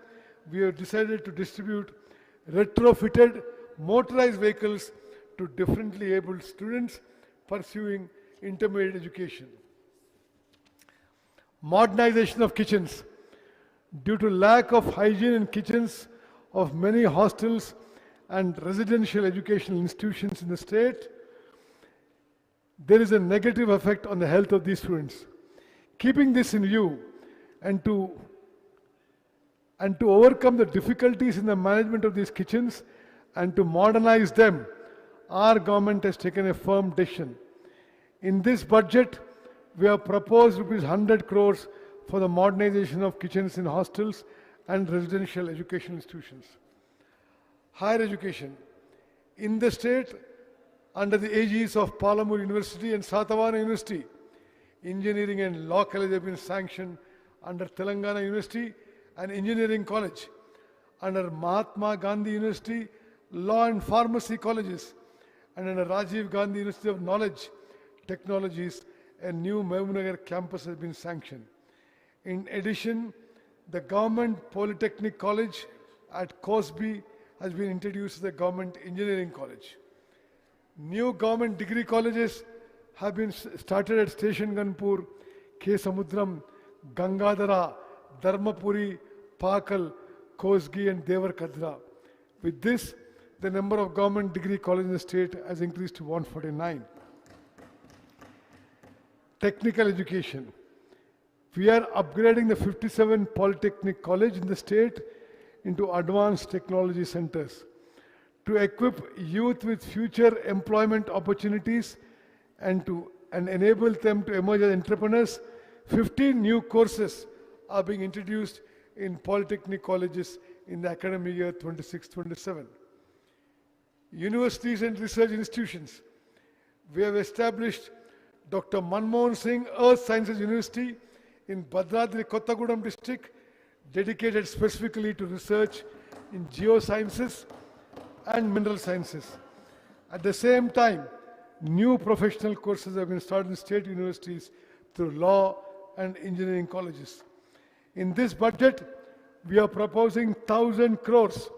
we have decided to distribute retrofitted motorized vehicles to differently abled students pursuing intermediate education. Modernization of kitchens. Due to lack of hygiene in kitchens of many hostels and residential educational institutions in the state, there is a negative effect on the health of these students. Keeping this in view and to overcome the difficulties in the management of these kitchens and to modernize them, our government has taken a firm decision. In this budget, we have proposed rupees 100 crores for the modernization of kitchens in hostels and residential education institutions. Higher education. In the state, under the aegis of Palamur University and Satavana University, engineering and law college have been sanctioned under Telangana University and Engineering College. Under Mahatma Gandhi University, Law and Pharmacy Colleges, and under Rajiv Gandhi University of Knowledge Technologies, a new Mehboob campus has been sanctioned. In addition, the Government Polytechnic College at Cosby has been introduced as a Government Engineering College. New government degree colleges have been started at Station Ganpur, K. Samudram, Gangadhara, Dharmapuri, Pakal, Kosgi and Devar Kadra. With this, the number of government degree colleges in the state has increased to 149. Technical education. We are upgrading the 57 Polytechnic College in the state into advanced technology centers to equip youth with future employment opportunities and enable them to emerge as entrepreneurs. 15 new courses are being introduced in Polytechnic colleges in the academic year 26-27. Universities and research institutions. We have established Dr. Manmohan Singh Earth Sciences University in Bhadradri Kottagudem district, dedicated specifically to research in geosciences and mineral sciences. At the same time, new professional courses have been started in state universities through law and engineering colleges. In this budget, we are proposing 1,000 crores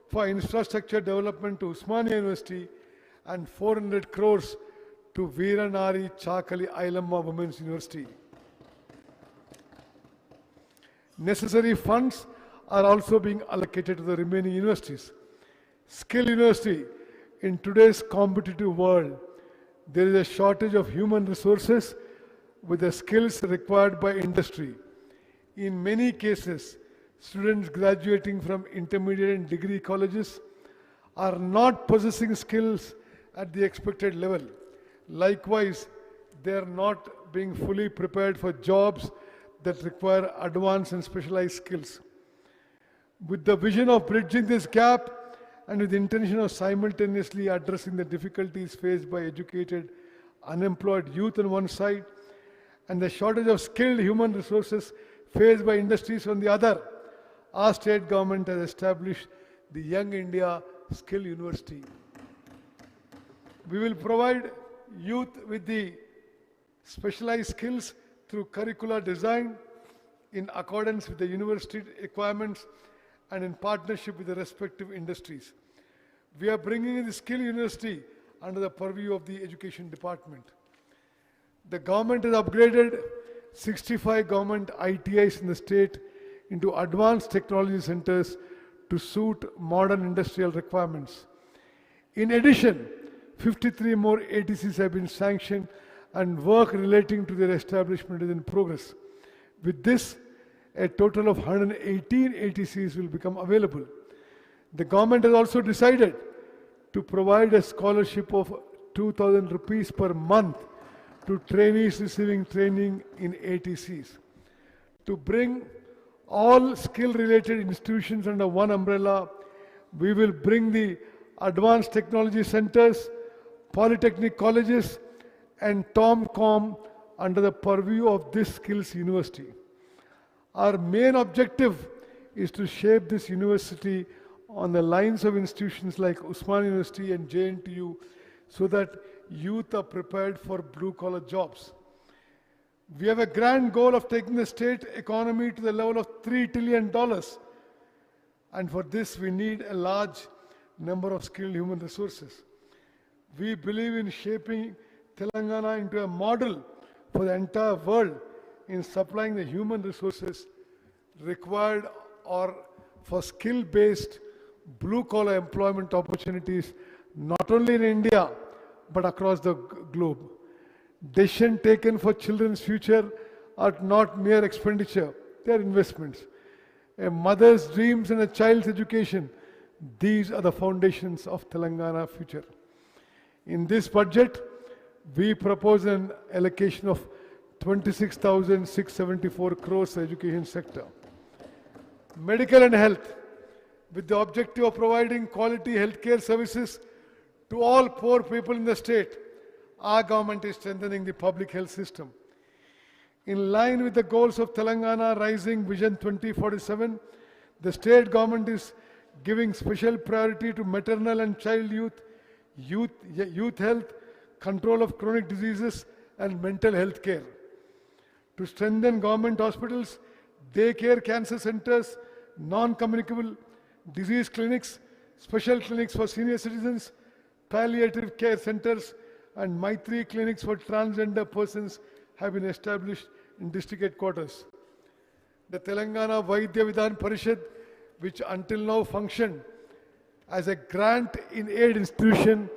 for infrastructure development to Usmania University and 400 crores to Veeranari Chakali Ailamma Women's University. Necessary funds are also being allocated to the remaining universities. Skill University, in today's competitive world, there is a shortage of human resources with the skills required by industry. In many cases, students graduating from intermediate and degree colleges are not possessing skills at the expected level. Likewise, they are not being fully prepared for jobs that require advanced and specialized skills. With the vision of bridging this gap and with the intention of simultaneously addressing the difficulties faced by educated, unemployed youth on one side and the shortage of skilled human resources faced by industries on the other, our state government has established the Young India Skill University. We will provide youth with the specialized skills through curricular design in accordance with the university requirements and in partnership with the respective industries. We are bringing in the Skill University under the purview of the Education Department. The government has upgraded 65 government ITIs in the state into advanced technology centers to suit modern industrial requirements. In addition, 53 more ATCs have been sanctioned and work relating to their establishment is in progress. With this, a total of 118 ATCs will become available. The government has also decided to provide a scholarship of 2,000 rupees per month to trainees receiving training in ATCs. To bring all skill-related institutions under one umbrella, we will bring the advanced technology centers, polytechnic colleges, and TomCom under the purview of this Skills University. Our main objective is to shape this university on the lines of institutions like Usmania University and JNTU so that youth are prepared for blue-collar jobs. We have a grand goal of taking the state economy to the level of $3 trillion. And for this, we need a large number of skilled human resources. We believe in shaping Telangana into a model for the entire world in supplying the human resources required or for skill-based blue-collar employment opportunities, not only in India, but across the globe. Decisions taken for children's future are not mere expenditure, they are investments. A mother's dreams and a child's education, these are the foundations of Telangana future. In this budget, we propose an allocation of 26,674 crores for the education sector. Medical and health, with the objective of providing quality healthcare services to all poor people in the state, our government is strengthening the public health system. In line with the goals of Telangana Rising Vision 2047, the state government is giving special priority to maternal and child youth health, control of chronic diseases, and mental health care. To strengthen government hospitals, daycare cancer centers, non-communicable disease clinics, special clinics for senior citizens, palliative care centers, and Maitri clinics for transgender persons have been established in district headquarters. The Telangana Vaidya Vidhan Parishad, which until now functioned as a grant-in-aid institution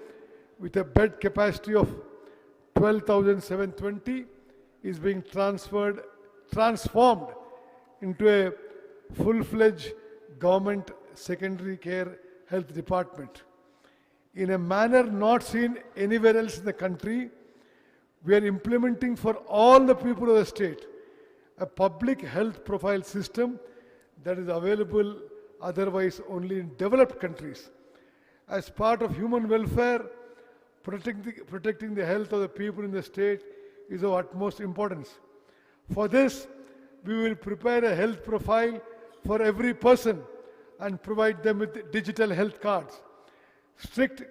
with a bed capacity of 12,720, is being transformed into a full-fledged government secondary care health department. In a manner not seen anywhere else in the country, we are implementing for all the people of the state a public health profile system that is available otherwise only in developed countries. As part of human welfare, protecting the health of the people in the state is of utmost importance. For this, we will prepare a health profile for every person and provide them with digital health cards. Strict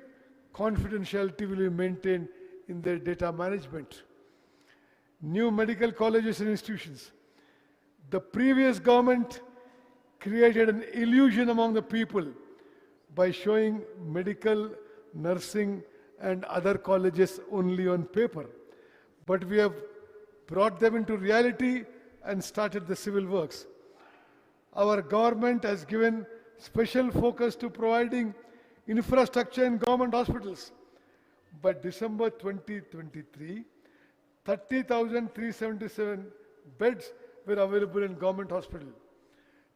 confidentiality will be maintained in their data management. New medical colleges and institutions. The previous government created an illusion among the people by showing medical, nursing, and other colleges only on paper. But we have brought them into reality and started the civil works. Our government has given special focus to providing infrastructure in government hospitals. By December 2023, 30,377 beds were available in government hospital.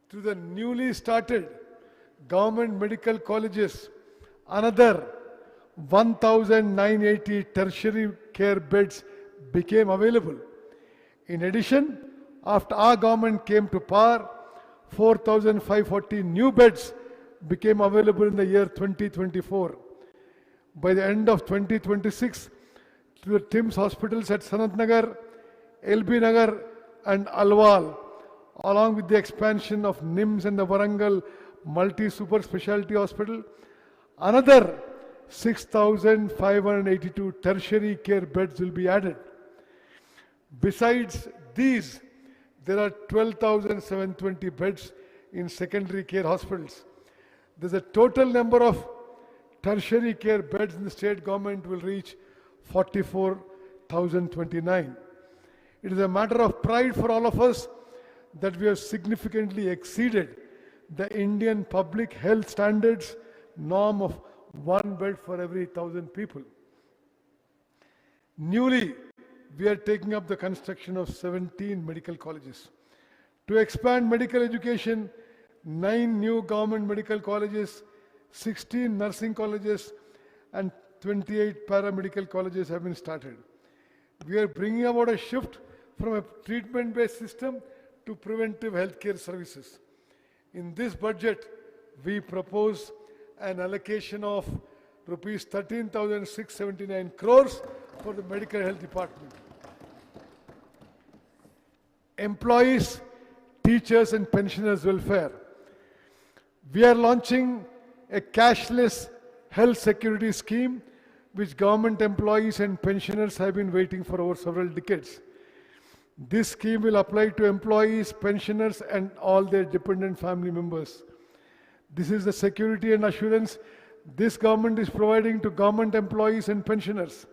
Through the newly started government medical colleges, another 1,980 tertiary care beds became available. In addition, after our government came to power, 4,540 new beds became available in the year 2024. By the end of 2026, to the TIMS hospitals at Sanat Nagar, LB Nagar and Alwal, along with the expansion of NIMS and the Warangal multi-super specialty hospital, another 6,582 tertiary care beds will be added. Besides these, there are 12,720 beds in secondary care hospitals. There's a total number of tertiary care beds in the state government will reach 44,029. It is a matter of pride for all of us that we have significantly exceeded the Indian public health standards norm of one bed for every 1,000 people. Newly, we are taking up the construction of 17 medical colleges. To expand medical education, 9 new government medical colleges, 16 nursing colleges, and 28 paramedical colleges have been started. We are bringing about a shift from a treatment-based system to preventive healthcare services. In this budget, we propose an allocation of rupees 13,679 crores for the medical health department. Employees, teachers and pensioners welfare. We are launching a cashless health security scheme which government employees and pensioners have been waiting for over several decades. This scheme will apply to employees, pensioners and all their dependent family members. This is the security and assurance this government is providing to government employees and pensioners.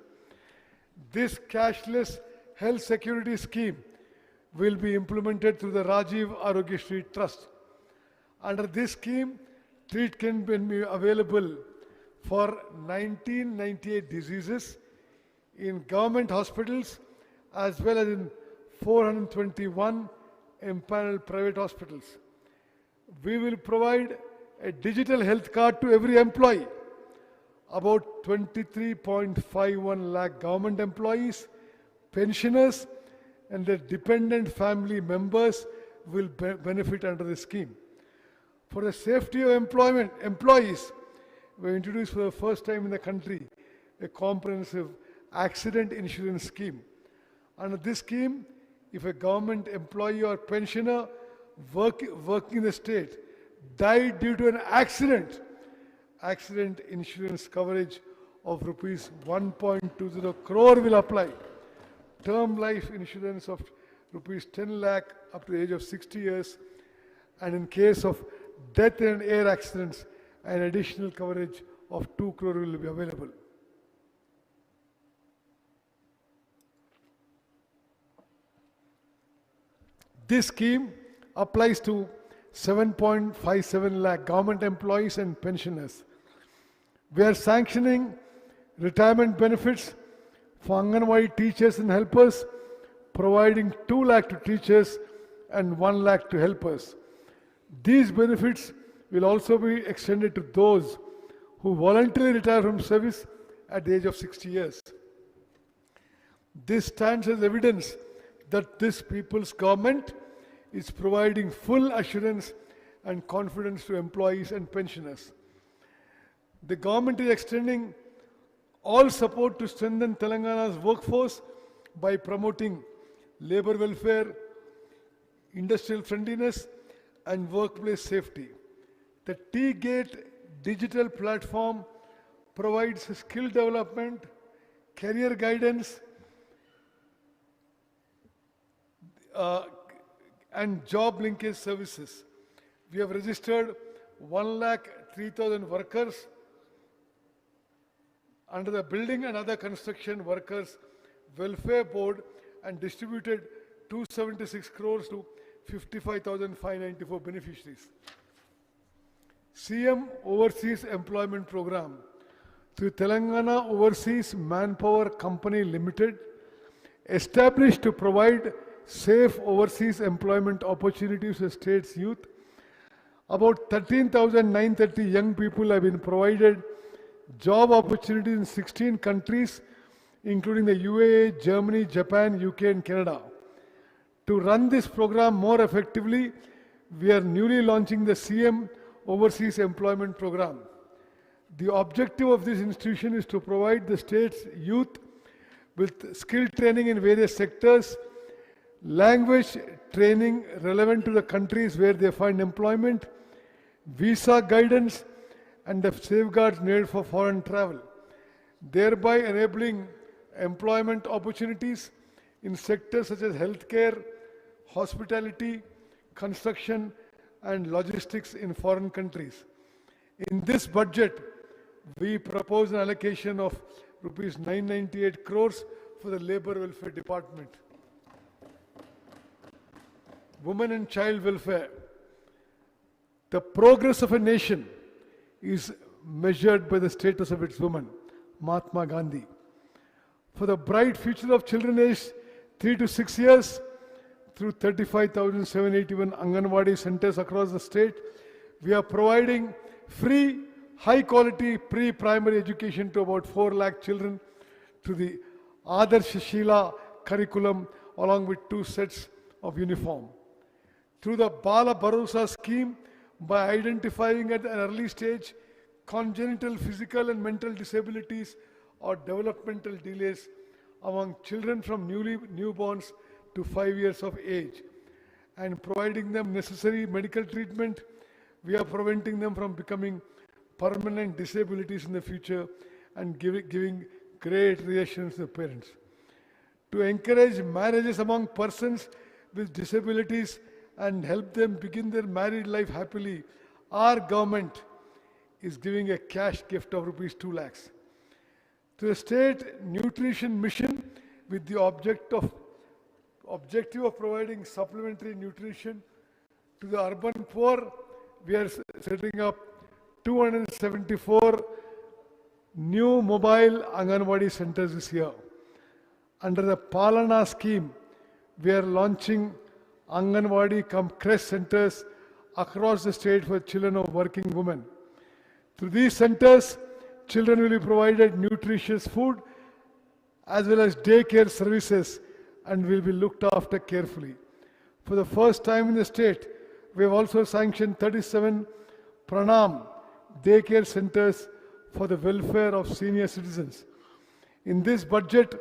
This cashless health security scheme will be implemented through the Rajiv Arogyashree Trust. Under this scheme, treatment can be available for 1998 diseases in government hospitals as well as in 421 empaneled private hospitals. We will provide a digital health card to every employee. About 23.51 lakh government employees, pensioners, and their dependent family members will benefit under the scheme. For the safety of employees, we introduced for the first time in the country a comprehensive accident insurance scheme. Under this scheme, if a government employee or pensioner working in the state died due to an accident insurance coverage of rupees 1.20 crore will apply. Term life insurance of rupees 10 lakh up to the age of 60 years, and in case of death and air accidents, an additional coverage of 2 crore will be available. This scheme applies to 7.57 lakh government employees and pensioners. We are sanctioning retirement benefits for Anganwadi teachers and helpers, providing 2 lakh to teachers and 1 lakh to helpers. These benefits will also be extended to those who voluntarily retire from service at the age of 60 years. This stands as evidence that this people's government is providing full assurance and confidence to employees and pensioners. The government is extending all support to strengthen Telangana's workforce by promoting labor welfare, industrial friendliness, and workplace safety. The T-Gate digital platform provides skill development, career guidance, and job linkage services. We have registered 1,03,000 workers under the Building and Other Construction Workers Welfare Board and distributed 276 crores to 55,594 beneficiaries. CM Overseas Employment Program through Telangana Overseas Manpower Company Limited, established to provide safe overseas employment opportunities to state's youth. About 13,930 young people have been provided job opportunities in 16 countries, including the UAE, Germany, Japan, UK, and Canada. To run this program more effectively, we are newly launching the CM Overseas Employment Program. The objective of this institution is to provide the state's youth with skill training in various sectors, language training relevant to the countries where they find employment, visa guidance, and the safeguards needed for foreign travel, thereby enabling employment opportunities in sectors such as healthcare, hospitality, construction, and logistics in foreign countries. In this budget, we propose an allocation of rupees 998 crores for the Labour Welfare Department. Women and child welfare. The progress of a nation is measured by the status of its women. Mahatma Gandhi. For the bright future of children aged 3 to 6 years, through 35,781 Anganwadi centers across the state, we are providing free, high-quality pre-primary education to about 4 lakh children through the Adarsh Sheela curriculum along with 2 sets of uniform. Through the Bala Bharosa scheme, by identifying at an early stage congenital physical and mental disabilities or developmental delays among children from newborns to 5 years of age and providing them necessary medical treatment, we are preventing them from becoming permanent disabilities in the future and giving great reassurance to the parents. To encourage marriages among persons with disabilities and help them begin their married life happily, our government is giving a cash gift of rupees 2 lakhs. To the state nutrition mission with the objective of providing supplementary nutrition to the urban poor, we are setting up 274 new mobile Anganwadi centers this year. Under the Palana scheme, we are launching Anganwadi cum Crest centers across the state for children of working women. Through these centers, children will be provided nutritious food as well as daycare services and will be looked after carefully. For the first time in the state, we have also sanctioned 37 Pranam daycare centers for the welfare of senior citizens. In this budget,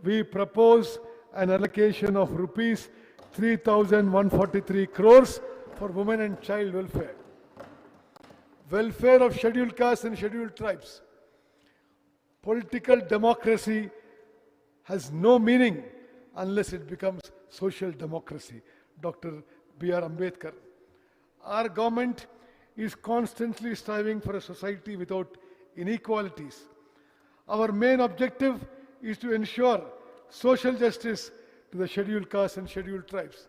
we propose an allocation of rupees 3,143 crores for women and child welfare. Welfare of scheduled castes and scheduled tribes. Political democracy has no meaning unless it becomes social democracy. Dr. B.R. Ambedkar. Our government is constantly striving for a society without inequalities. Our main objective is to ensure social justice to the scheduled castes and scheduled tribes.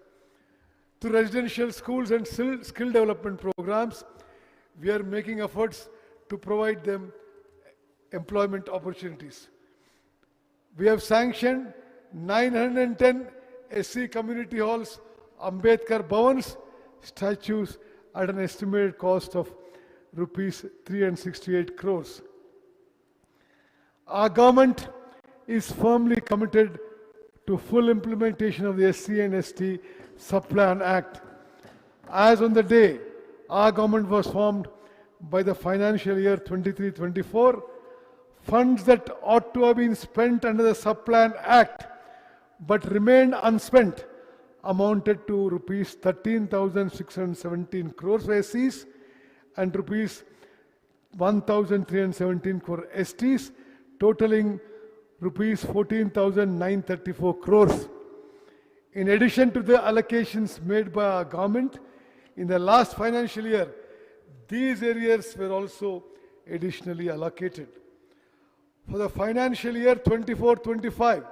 Through residential schools and skill development programs, we are making efforts to provide them employment opportunities. We have sanctioned 910 SC community halls, Ambedkar Bhavans, statues at an estimated cost of rupees 368 crores. Our government is firmly committed to full implementation of the SC and ST Sub-Plan Act. As on the day our government was formed by the financial year 23-24, funds that ought to have been spent under the Sub-Plan Act but remained unspent amounted to rupees 13,617 crores for SCs and rupees 1,317 crore STs, totaling rupees 14,934 crores. In addition to the allocations made by our government, In the last financial year, these areas were also additionally allocated. For the financial year 24-25,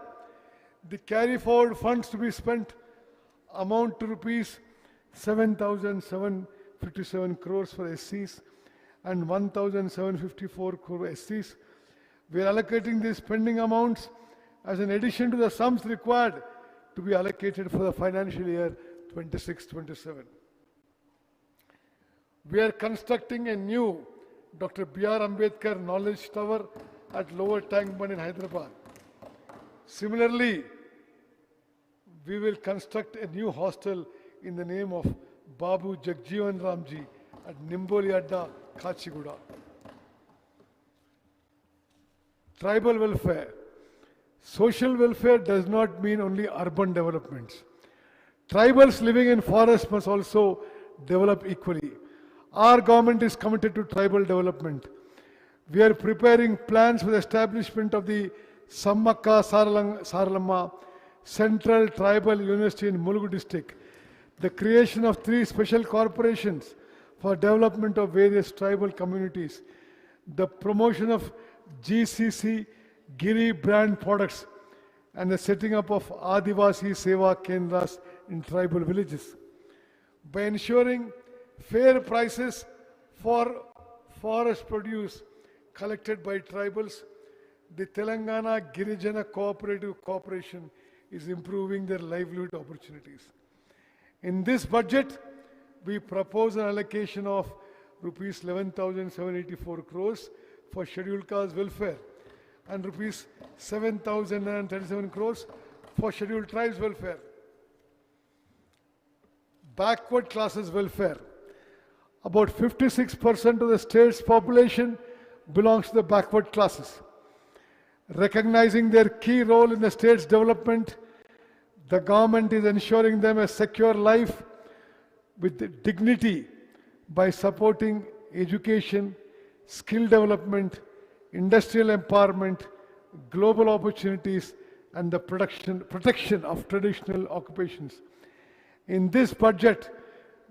the carry forward funds to be spent amount to rupees 7,757 crores for SCs and 1,754 crore SCs. We are allocating these spending amounts as an addition to the sums required to be allocated for the financial year 26-27. We are constructing a new Dr. B.R. Ambedkar Knowledge Tower at Lower Tank Bund in Hyderabad. Similarly, we will construct a new hostel in the name of Babu Jagjeevan Ramji at Nimboli Adda, Kachiguda. Tribal welfare. Social welfare does not mean only urban developments. Tribals living in forests must also develop equally. Our government is committed to tribal development. We are preparing plans for the establishment of the Sammakka Saralamma Central Tribal University in Mulugu district, the creation of 3 special corporations for development of various tribal communities, the promotion of GCC Giri brand products, and the setting up of Adivasi Seva Kendras in tribal villages. By ensuring fair prices for forest produce collected by tribals, the Telangana Girijana Cooperative Corporation is improving their livelihood opportunities. In this budget, we propose an allocation of rupees 11,784 crores for scheduled caste welfare and rupees 7,937 crores for scheduled tribes welfare. Backward classes welfare. About 56% of the state's population belongs to the backward classes. Recognizing their key role in the state's development, the government is ensuring them a secure life with dignity by supporting education, skill development, industrial empowerment, global opportunities, and the protection of traditional occupations. In this budget,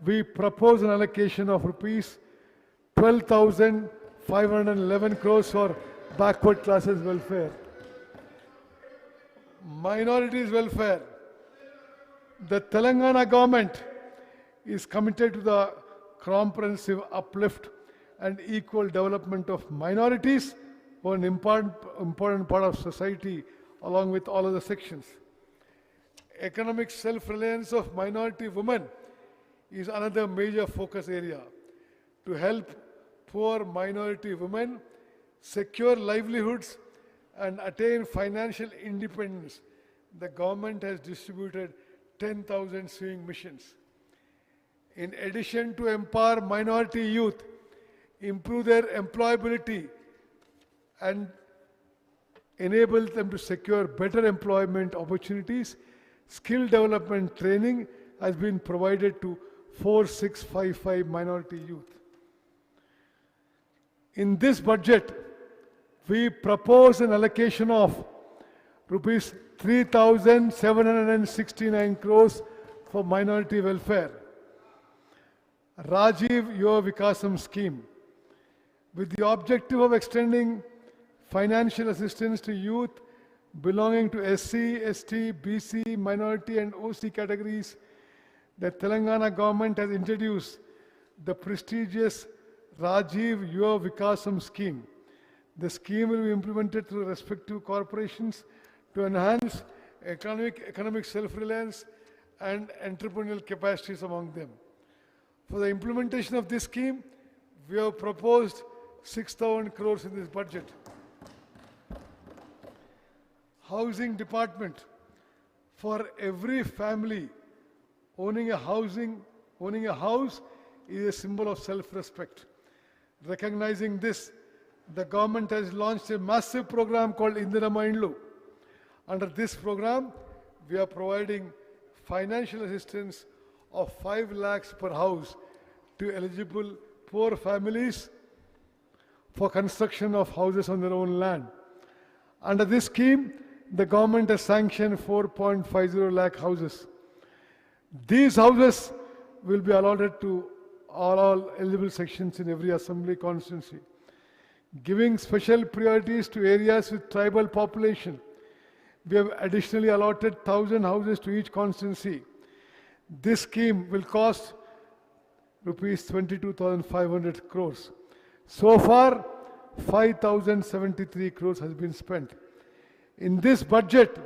we propose an allocation of rupees 12,511 crores for backward classes welfare. Minorities welfare. The Telangana government is committed to the comprehensive uplift and equal development of minorities, who are an important part of society along with all other sections. Economic self-reliance of minority women is another major focus area. To help poor minority women secure livelihoods and attain financial independence, the government has distributed 10,000 sewing machines. In addition to empower minority youth, improve their employability, and enable them to secure better employment opportunities, skill development training has been provided to 4655 minority youth. In this budget, we propose an allocation of rupees 3,769 crores for minority welfare. Rajiv Yuva Vikasam scheme, with the objective of extending financial assistance to youth belonging to SC, ST, BC, minority and OC categories, the Telangana government has introduced the prestigious Rajiv Yuva Vikasam scheme. The scheme will be implemented through respective corporations to enhance economic self-reliance and entrepreneurial capacities among them. For the implementation of this scheme, we have proposed 6,000 crores in this budget. Housing department. For every family, owning a house is a symbol of self-respect. Recognizing this, the government has launched a massive program called Indirama Indlu. Under this program, we are providing financial assistance of 5 lakhs per house to eligible poor families for construction of houses on their own land. Under this scheme, the government has sanctioned 4.50 lakh houses. These houses will be allotted to all eligible sections in every assembly constituency. Giving special priorities to areas with tribal population, we have additionally allotted 1,000 houses to each constituency. This scheme will cost rupees 22,500 crores. So far, 5,073 crores has been spent. In this budget,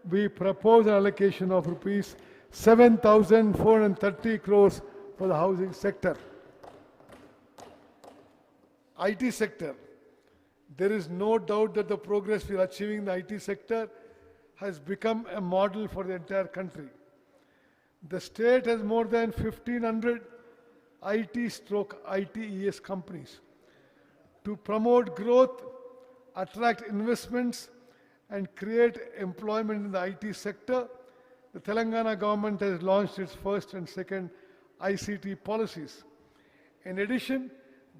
we propose an allocation of rupees 7,430 crores for the housing sector. IT sector. There is no doubt that the progress we are achieving in the IT sector has become a model for the entire country. The state has more than 1,500 IT/ITES companies. To promote growth, attract investments, and create employment in the IT sector, the Telangana government has launched its first and second ICT policies. In addition,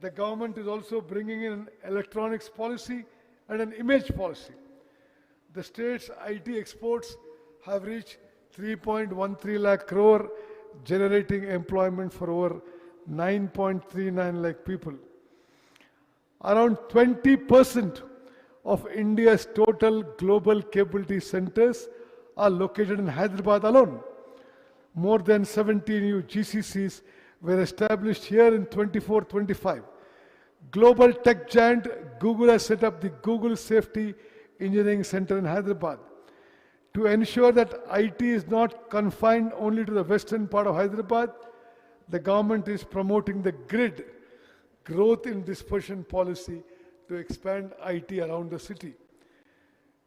the government is also bringing in an electronics policy and an image policy. The state's IT exports have reached 3.13 lakh crore, generating employment for over 9.39 lakh people. Around 20% of India's total global capability centers are located in Hyderabad alone. More than 70 new GCCs were established here in 24-25. Global tech giant Google has set up the Google Safety Engineering Center in Hyderabad. To ensure that IT is not confined only to the western part of Hyderabad, the government is promoting the GRID, Growth in Dispersion policy, to expand IT around the city.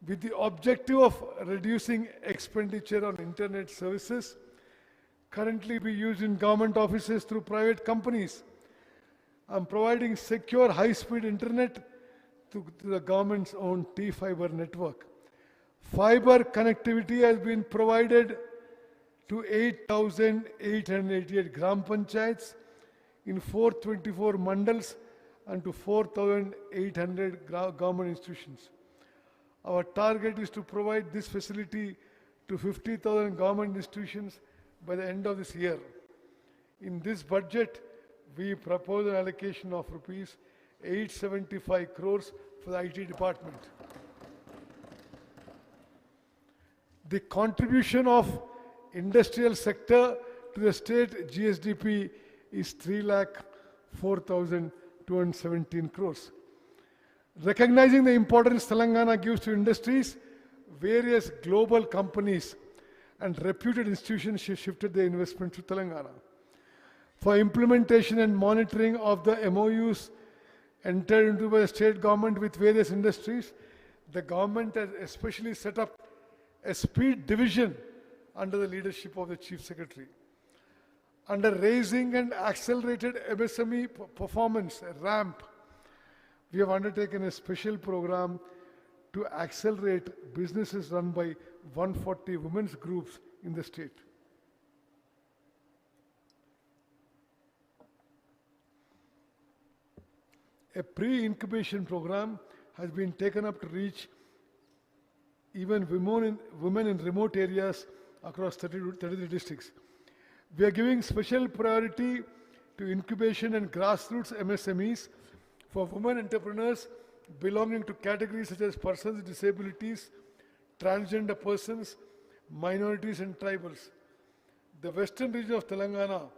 With the objective of reducing expenditure on internet services, currently be used in government offices through private companies, and providing secure high-speed internet to the government's own T-Fiber network. Fiber connectivity has been provided to 8,888 gram panchayats in 424 mandals and to 4,800 government institutions. Our target is to provide this facility to 50,000 government institutions by the end of this year. In this budget, we propose an allocation of rupees 875 crores for the IT department. The contribution of industrial sector to the state GSDP is 3,04,217 crores. Recognizing the importance Telangana gives to industries, various global companies and reputed institutions shifted their investment to Telangana. For implementation and monitoring of the MOUs entered into by the state government with various industries, the government has especially set up a speed division under the leadership of the Chief Secretary. Under Raising and Accelerated MSME Performance, RAMP, we have undertaken a special program to accelerate businesses run by 140 women's groups in the state. A pre-incubation program has been taken up to reach even women in remote areas across 33 districts. We are giving special priority to incubation and grassroots MSMEs for women entrepreneurs belonging to categories such as persons with disabilities, transgender persons, minorities and tribals. The western region of Telangana,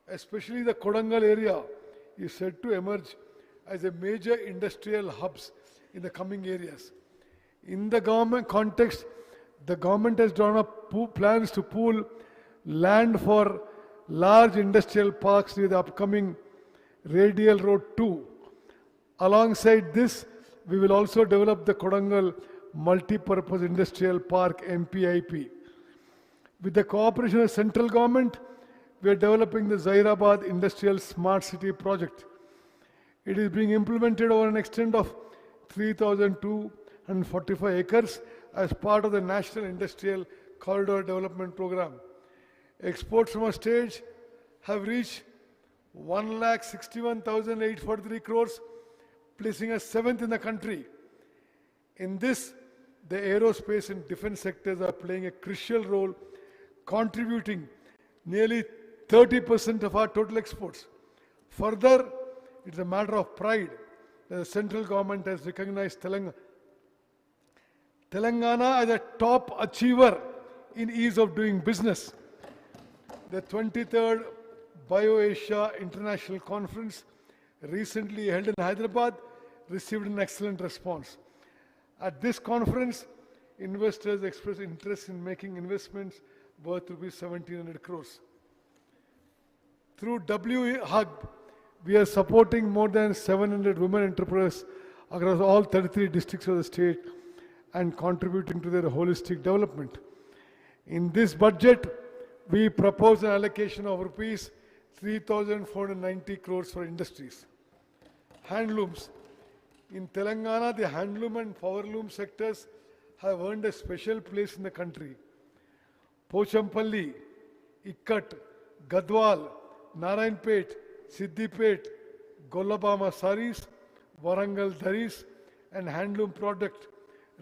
especially the Kodangal area, is said to emerge as a major industrial hubs in the coming areas. In the government context, the government has drawn up plans to pool land for large industrial parks near the upcoming Radial Road 2. Alongside this, we will also develop the Kodangal Multi-Purpose Industrial Park MPIP. With the cooperation of the central government, we are developing the Zairabad Industrial Smart City project. It is being implemented over an extent of 3,245 acres as part of the National Industrial Corridor Development Program. Exports from our state have reached 1,61,843 crores, placing us 7th in the country. In this, the aerospace and defense sectors are playing a crucial role, contributing nearly 30% of our total exports. Further, it's a matter of pride that the central government has recognized Telangana as a top achiever in ease of doing business. The 23rd BioAsia International Conference, recently held in Hyderabad, received an excellent response. At this conference, investors expressed interest in making investments worth rupees 1,700 crores. Through WHUG, we are supporting more than 700 women entrepreneurs across all 33 districts of the state and contributing to their holistic development. In this budget, we propose an allocation of rupees 3,490 crores for industries. Handlooms. In Telangana, the handloom and powerloom sectors have earned a special place in the country. Pochampalli, Ikkat, Gadwal, Narayanpet, Siddipet, Gollabama saris, Warangal dharis, and handloom product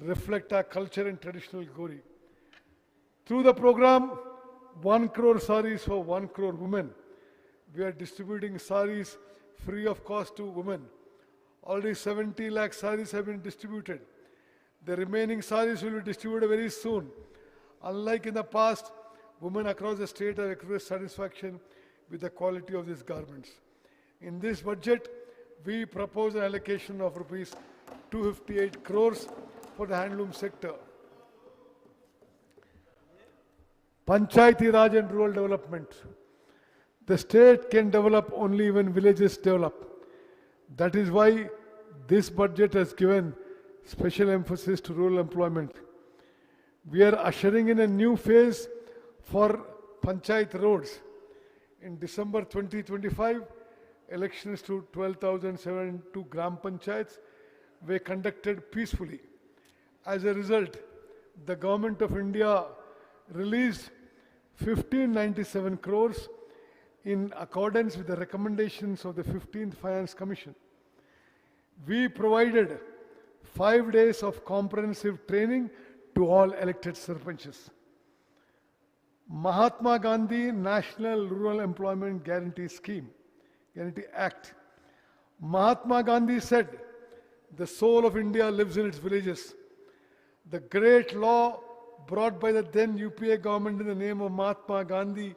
reflect our culture and traditional glory. Through the program, 1 crore saris for 1 crore women. We are distributing saris free of cost to women. Already 70 lakh saris have been distributed. The remaining saris will be distributed very soon. Unlike in the past, women across the state have expressed satisfaction with the quality of these garments. In this budget, we propose an allocation of rupees 258 crores for the handloom sector. Panchayati Raj and rural development. The state can develop only when villages develop. That is why this budget has given special emphasis to rural employment. We are ushering in a new phase for Panchayat roads. In December 2025, elections to 12,702 Gram Panchayats were conducted peacefully. As a result, the Government of India released 1597 crores in accordance with the recommendations of the 15th Finance Commission. We provided 5 days of comprehensive training to all elected sarpanches. Mahatma Gandhi National Rural Employment Guarantee Act. Mahatma Gandhi said, "The soul of India lives in its villages." The great law brought by the then UPA government in the name of Mahatma Gandhi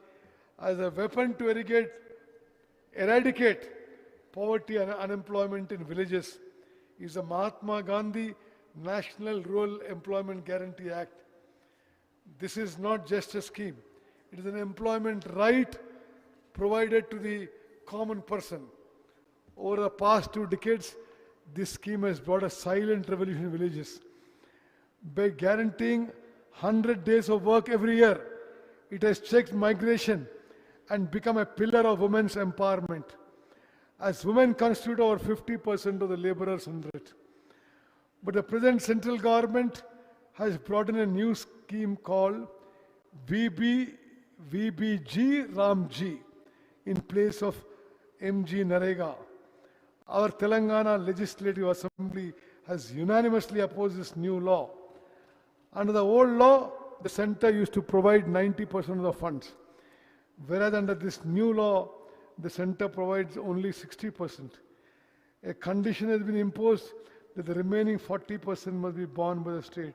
as a weapon to eradicate poverty and unemployment in villages is the Mahatma Gandhi National Rural Employment Guarantee Act. This is not just a scheme. It is an employment right provided to the common person. Over the past 2 decades, this scheme has brought a silent revolution in villages. By guaranteeing 100 days of work every year, it has checked migration and become a pillar of women's empowerment. As women constitute over 50% of the laborers under it. But the present central government has brought in a new scheme called VBG Ramji in place of MG Narega. Our Telangana Legislative Assembly has unanimously opposed this new law. Under the old law, the centre used to provide 90% of the funds, whereas under this new law, the centre provides only 60%. A condition has been imposed that the remaining 40% must be borne by the state.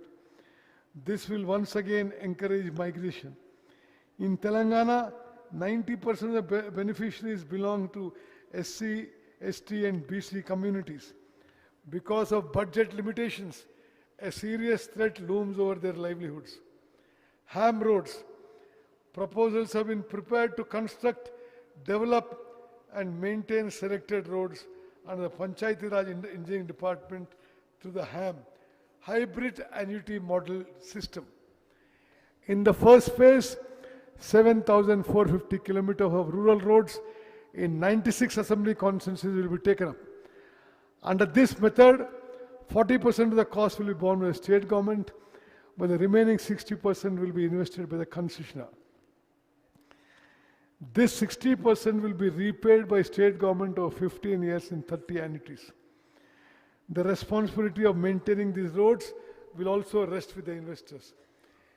This will once again encourage migration. In Telangana, 90% of the beneficiaries belong to SC, ST and BC communities. Because of budget limitations, a serious threat looms over their livelihoods. HAM roads. Proposals have been prepared to construct, develop and maintain selected roads under the Panchayati Raj Engineering Department through the HAM, Hybrid Annuity Model System. In the first phase, 7,450 kilometers of rural roads in 96 assembly constituencies will be taken up. Under this method, 40% of the cost will be borne by the state government, but the remaining 60% will be invested by the concessionaire. This 60% will be repaid by state government over 15 years in 30 annuities. The responsibility of maintaining these roads will also rest with the investors.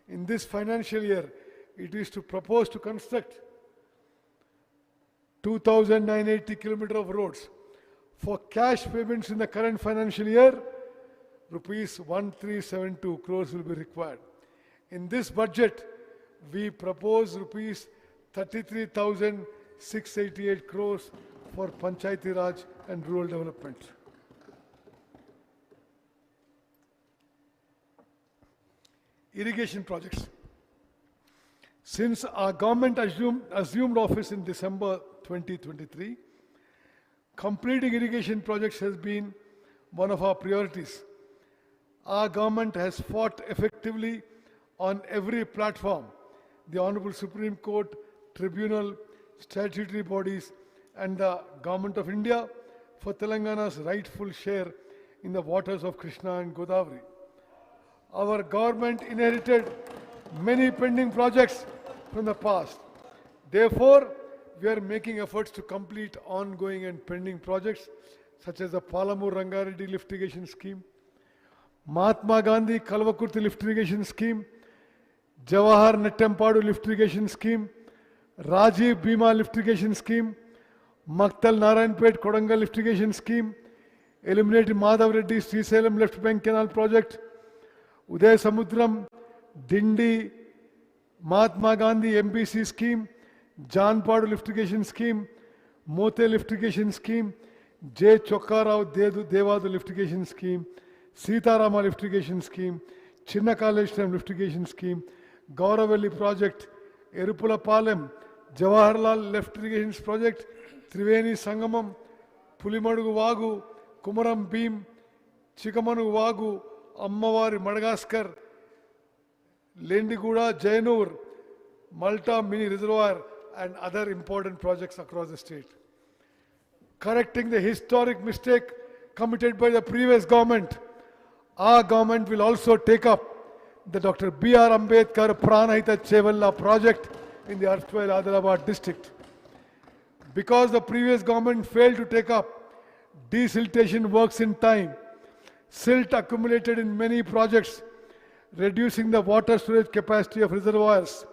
In this financial year, it is to propose to construct 2,980 kilometers of roads. For cash payments in the current financial year, rupees 1372 crores will be required. In this budget, we propose rupees 33,688 crores for Panchayati Raj and rural development. Irrigation projects. Since our government assumed office in December 2023, completing irrigation projects has been one of our priorities. Our government has fought effectively on every platform. The Honorable Supreme Court, Tribunal, statutory bodies, and the Government of India for Telangana's rightful share in the waters of Krishna and Godavari. Our government inherited many pending projects from the past. Therefore, we are making efforts to complete ongoing and pending projects such as the Palamur Rangareddy lift irrigation scheme, Mahatma Gandhi Kalvakurti lift irrigation scheme, Jawahar Nettempadu lift irrigation scheme, Rajiv Bhima lift irrigation scheme, Maktal Narayanpet Kodangal lift irrigation scheme, eliminated Madhav Reddy Srisalem left bank canal project, Uday Samudram, Dindi, Mahatma Gandhi MBC scheme, Janpadu lift irrigation scheme, Mote lift irrigation scheme, J. Chokkarao Devadu lift irrigation scheme, Sitarama lift irrigation scheme, Chinna Kaleshwaram lift irrigation scheme, Gauravelli project, Erupulapalem, Jawaharlal lift irrigation project, Triveni Sangamam, Pulimadugu Vagu, Kumaram Beam, Chikamanu Vagu, Ammavari Madagascar, Lendiguda, Jainur, Malta mini reservoir, and other important projects across the state. Correcting the historic mistake committed by the previous government, our government will also take up the Dr. B.R. Ambedkar Pranahita Chevalla project in the erstwhile Hyderabad district. Because the previous government failed to take up desiltation works in time, silt accumulated in many projects, reducing the water storage capacity of reservoirs.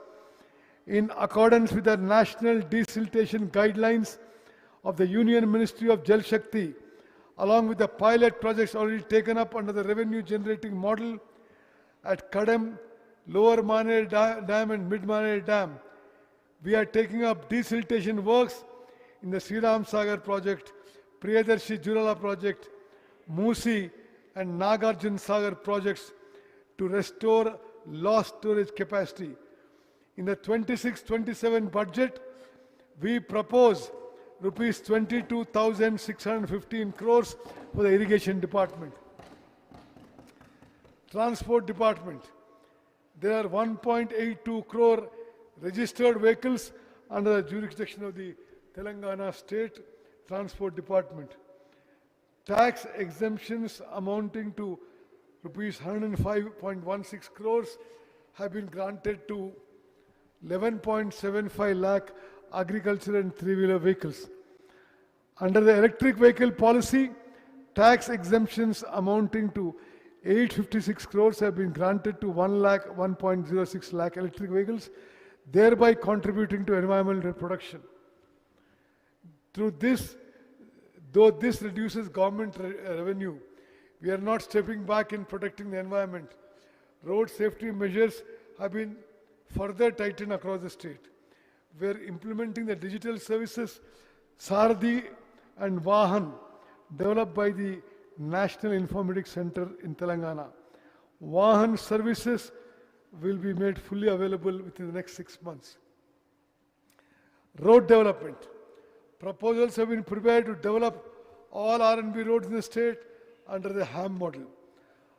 In accordance with the national desiltation guidelines of the Union Ministry of Jal Shakti, along with the pilot projects already taken up under the revenue generating model at Kadam, Lower Mane Dam and Mid Mane Dam, we are taking up desiltation works in the Sriram Sagar project, Priyadarshi Jurala project, Musi and Nagarjun Sagar projects to restore lost storage capacity. In the 26-27 budget, we propose rupees 22,615 crores for the irrigation department. Transport department. There are 1.82 crore registered vehicles under the jurisdiction of the Telangana State Transport Department. Tax exemptions amounting to rupees 105.16 crores have been granted to 11.75 lakh agricultural and three-wheeler vehicles. Under the electric vehicle policy, tax exemptions amounting to 856 crores have been granted to 1.06 lakh electric vehicles, thereby contributing to environmental protection. Through this, though this reduces government revenue, we are not stepping back in protecting the environment. Road safety measures have been further tightened across the state. We are implementing the digital services Sarathi and Vahan developed by the National Informatics Center in Telangana. Vahan services will be made fully available within the next 6 months. Road development. Proposals have been prepared to develop all R&B roads in the state under the HAM model.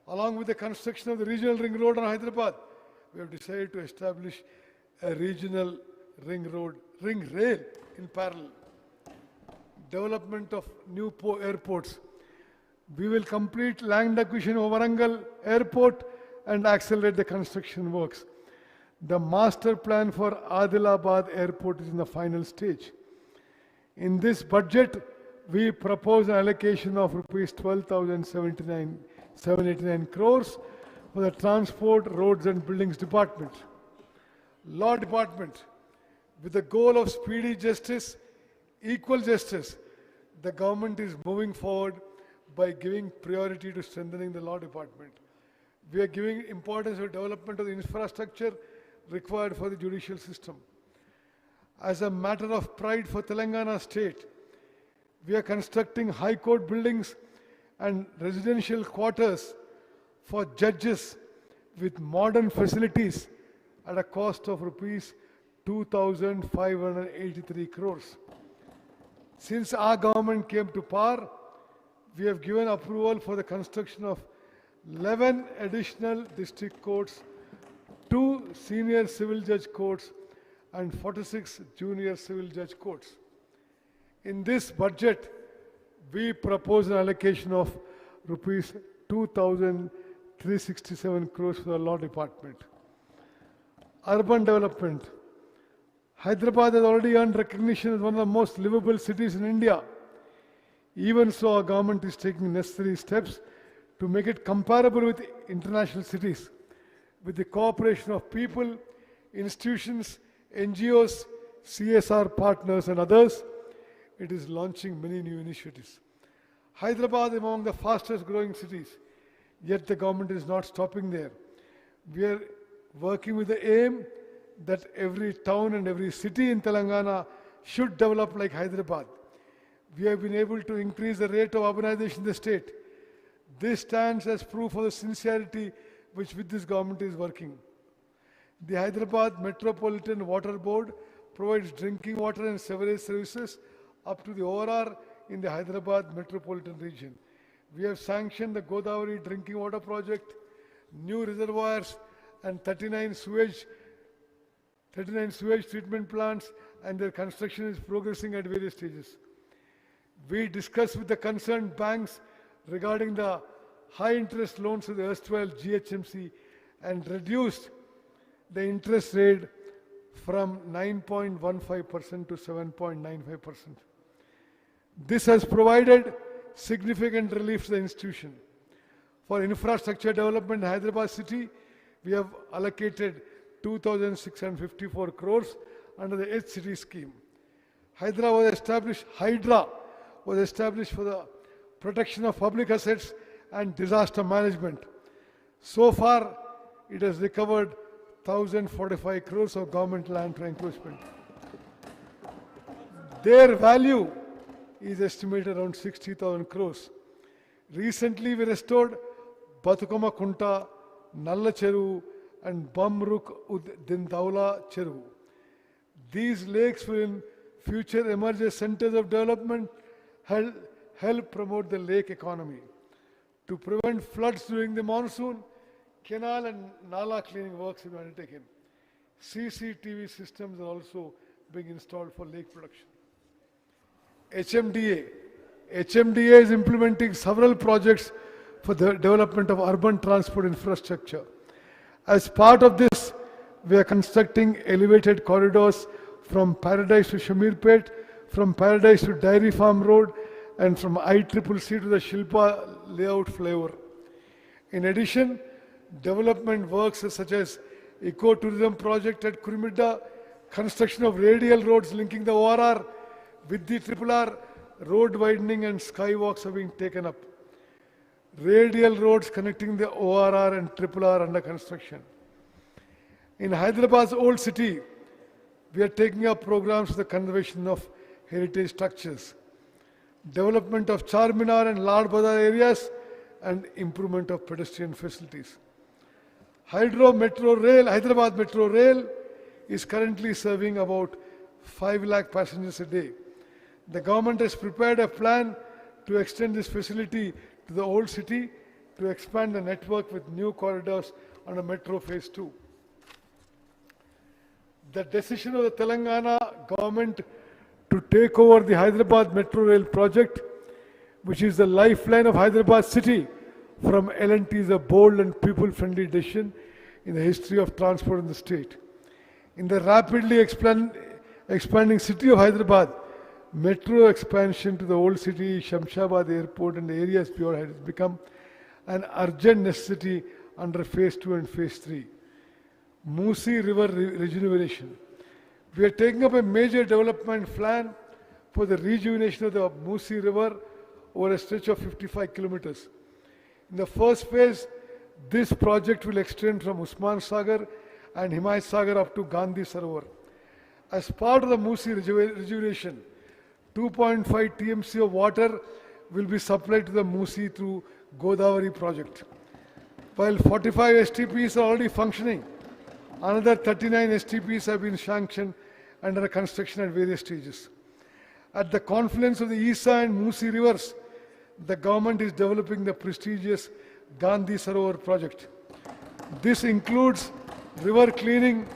Along with the construction of the regional ring road on Hyderabad, we have decided to establish a regional ring rail in parallel. Development of new airports. We will complete land acquisition of Warangal Airport and accelerate the construction works. The master plan for Adilabad Airport is in the final stage. In this budget, we propose an allocation of rupees 12,789 crores for the Transport, Roads and Buildings Department. Law Department, with the goal of speedy justice, equal justice, the government is moving forward by giving priority to strengthening the law department. We are giving importance to development of the infrastructure required for the judicial system. As a matter of pride for Telangana state, we are constructing high court buildings and residential quarters for judges with modern facilities at a cost of rupees 2,583 crores. Since our government came to power, we have given approval for the construction of 11 additional district courts, 2 senior civil judge courts, and 46 junior civil judge courts. In this budget, we propose an allocation of rupees 2,367 crores for the law department. Urban development. Hyderabad has already earned recognition as one of the most livable cities in India. Even so, our government is taking necessary steps to make it comparable with international cities. With the cooperation of people, institutions, NGOs, CSR partners and others, it is launching many new initiatives. Hyderabad is among the fastest growing cities, yet the government is not stopping there. We are working with the aim that every town and every city in Telangana should develop like Hyderabad. We have been able to increase the rate of urbanization in the state. This stands as proof of the sincerity with this government is working. The Hyderabad Metropolitan Water Board provides drinking water and sewerage services up to the ORR in the Hyderabad metropolitan region. We have sanctioned the Godavari drinking water project, new reservoirs and 39 sewage treatment plants, and their construction is progressing at various stages. We discussed with the concerned banks regarding the high interest loans of the erstwhile GHMC and reduced the interest rate from 9.15% to 7.95%. This has provided significant relief to the institution. For infrastructure development in Hyderabad city, we have allocated 2,654 crores under the HCD scheme. Hydra was established for the protection of public assets and disaster management. So far, it has recovered 1,045 crores of government land for encroachment. Their value is estimated around 60,000 crores. Recently, we restored Batukama Kunta, Nalla Cheru, and Bamruk Dindaula Cheru. These lakes will in future emerge as centers of development, help promote the lake economy. To prevent floods during the monsoon, canal and nala cleaning works have been undertaken. CCTV systems are also being installed for lake protection. HMDA is implementing several projects for the development of urban transport infrastructure. As part of this, we are constructing elevated corridors from Paradise to Shamirpet, from Paradise to Dairy Farm Road, and from ICCC to the Shilpa layout flyover. In addition, development works such as eco-tourism project at Kurimidda, construction of radial roads linking the ORR with the RRR, road widening and skywalks are being taken up. Radial roads connecting the ORR and RRR under construction. In Hyderabad's old city, we are taking up programs for the conservation of heritage structures, development of Charminar and Lal Bazar areas, and improvement of pedestrian facilities. Hyderabad Metro Rail is currently serving about 5 lakh passengers a day. The government has prepared a plan to extend this facility to the old city to expand the network with new corridors on a metro phase 2. The decision of the Telangana government to take over the Hyderabad Metro Rail project, which is the lifeline of Hyderabad city, from L&T is a bold and people-friendly decision in the history of transport in the state. In the rapidly expanding city of Hyderabad, metro expansion to the old city, Shamshabad airport and the areas beyond has become an urgent necessity under phase 2 and phase 3. Musi River rejuvenation. We are taking up a major development plan for the rejuvenation of the Musi River over a stretch of 55 kilometers. In the first phase, this project will extend from Usman Sagar and Himayat Sagar up to Gandhi Sarovar. As part of the Musi rejuvenation, 2.5 TMC of water will be supplied to the Musi through Godavari project. While 45 STPs are already functioning, another 39 STPs have been sanctioned and under construction at various stages. At the confluence of the Isa and Musi rivers, the government is developing the prestigious Gandhi Sarovar project. This includes river cleaning,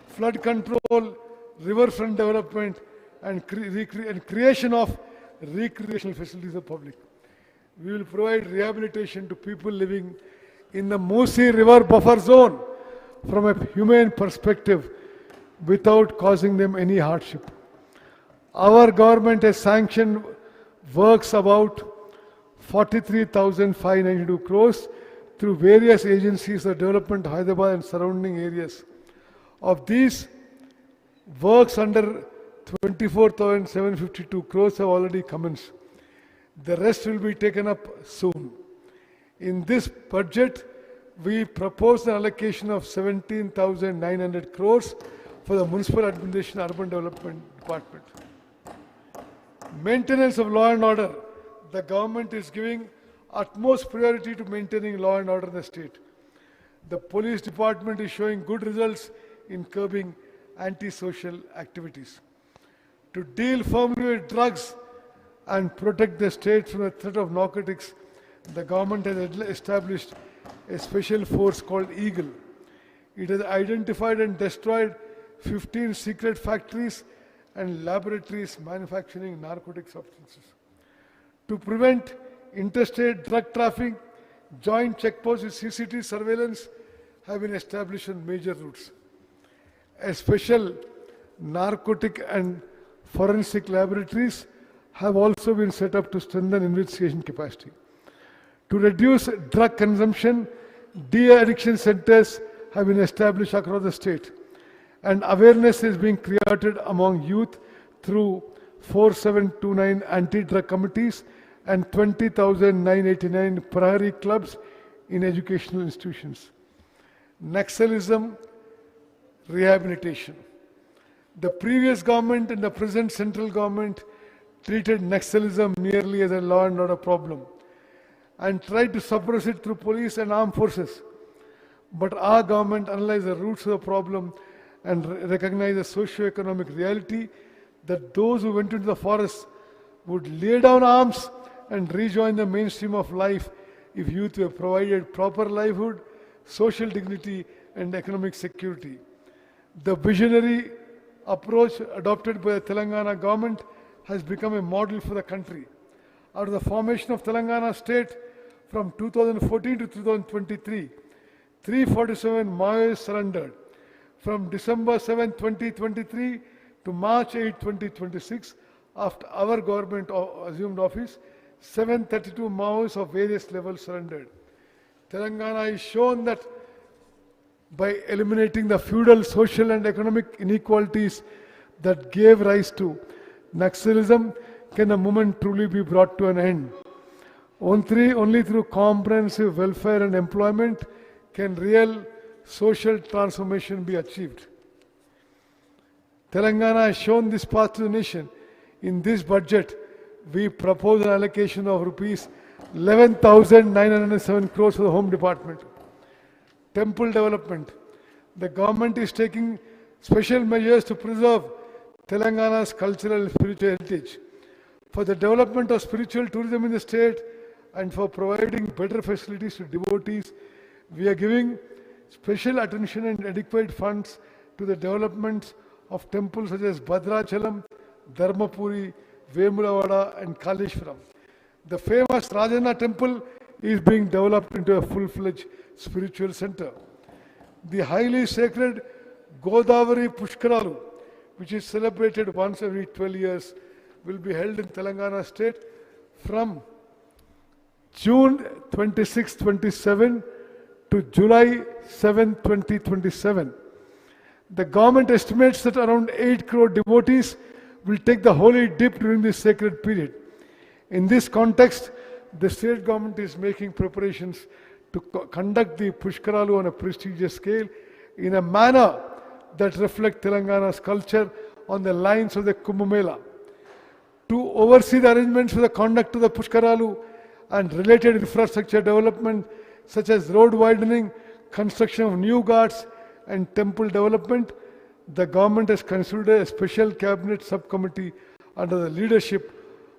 flood control, riverfront development, and creation of recreational facilities for the public. We will provide rehabilitation to people living in the Musi River buffer zone from a humane perspective without causing them any hardship. Our government has sanctioned works about 43,592 crores through various agencies of development of Hyderabad and surrounding areas. Of these, works under 24,752 crores have already commenced. The rest will be taken up soon. In this budget, we propose an allocation of 17,900 crores for the Municipal Administration Urban Development Department. Maintenance of law and order. The government is giving utmost priority to maintaining law and order in the state. The police department is showing good results in curbing antisocial activities. To deal firmly with drugs and protect the state from the threat of narcotics, the government has established a special force called Eagle. It has identified and destroyed 15 secret factories and laboratories manufacturing narcotic substances. To prevent interstate drug trafficking, joint checkposts with CCTV surveillance have been established on major routes. A special narcotic and forensic laboratories have also been set up to strengthen investigation capacity. To reduce drug consumption, de-addiction centers have been established across the state, and awareness is being created among youth through 4729 anti-drug committees and 20,989 Prahari clubs in educational institutions. Naxalism rehabilitation. The previous government and the present central government treated Naxalism merely as a law and order problem and tried to suppress it through police and armed forces. But our government analyzed the roots of the problem and recognized the socio-economic reality that those who went into the forest would lay down arms and rejoin the mainstream of life if youth were provided proper livelihood, social dignity, and economic security. The visionary approach adopted by the Telangana government has become a model for the country. Out of the formation of Telangana state from 2014 to 2023, 347 Maoists surrendered. From December 7, 2023 to March 8, 2026, after our government assumed office, 732 Maoists of various levels surrendered. Telangana has shown that by eliminating the feudal, social and economic inequalities that gave rise to Naxalism, can a movement truly be brought to an end. Only through comprehensive welfare and employment can real social transformation be achieved. Telangana has shown this path to the nation. In this budget, we propose an allocation of rupees 11,907 crores for the Home Department. Temple development. The government is taking special measures to preserve Telangana's cultural and spiritual heritage. For the development of spiritual tourism in the state and for providing better facilities to devotees, we are giving special attention and adequate funds to the development of temples such as Bhadrachalam, Dharmapuri, Vemulavada and Kaleshwaram. The famous Rajana temple is being developed into a full-fledged spiritual center. The highly sacred Godavari Pushkaralu, which is celebrated once every 12 years, will be held in Telangana state from June 26, 27 to July 7, 2027. The government estimates that around 8 crore devotees will take the holy dip during this sacred period. In this context, the state government is making preparations to conduct the Pushkaralu on a prestigious scale in a manner that reflects Telangana's culture on the lines of the Kumbh Mela. To oversee the arrangements for the conduct of the Pushkaralu and related infrastructure development such as road widening, construction of new ghats and temple development, the government has considered a special cabinet subcommittee under the leadership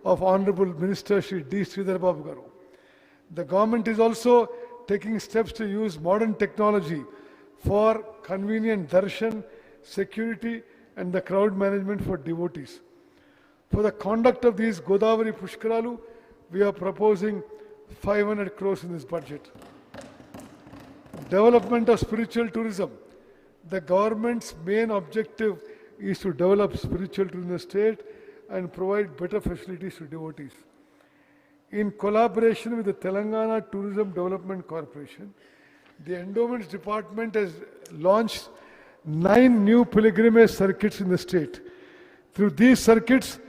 of Honorable Minister Shri D. Sridhar Babu Garu. The government is also taking steps to use modern technology for convenient darshan, security and the crowd management for devotees. For the conduct of these Godavari Pushkaralu, we are proposing 500 crores in this budget. Development of spiritual tourism. The government's main objective is to develop spiritual tourism in the state and provide better facilities to devotees. In collaboration with the Telangana Tourism Development Corporation, the Endowments Department has launched 9 new pilgrimage circuits in the state. Through these circuits,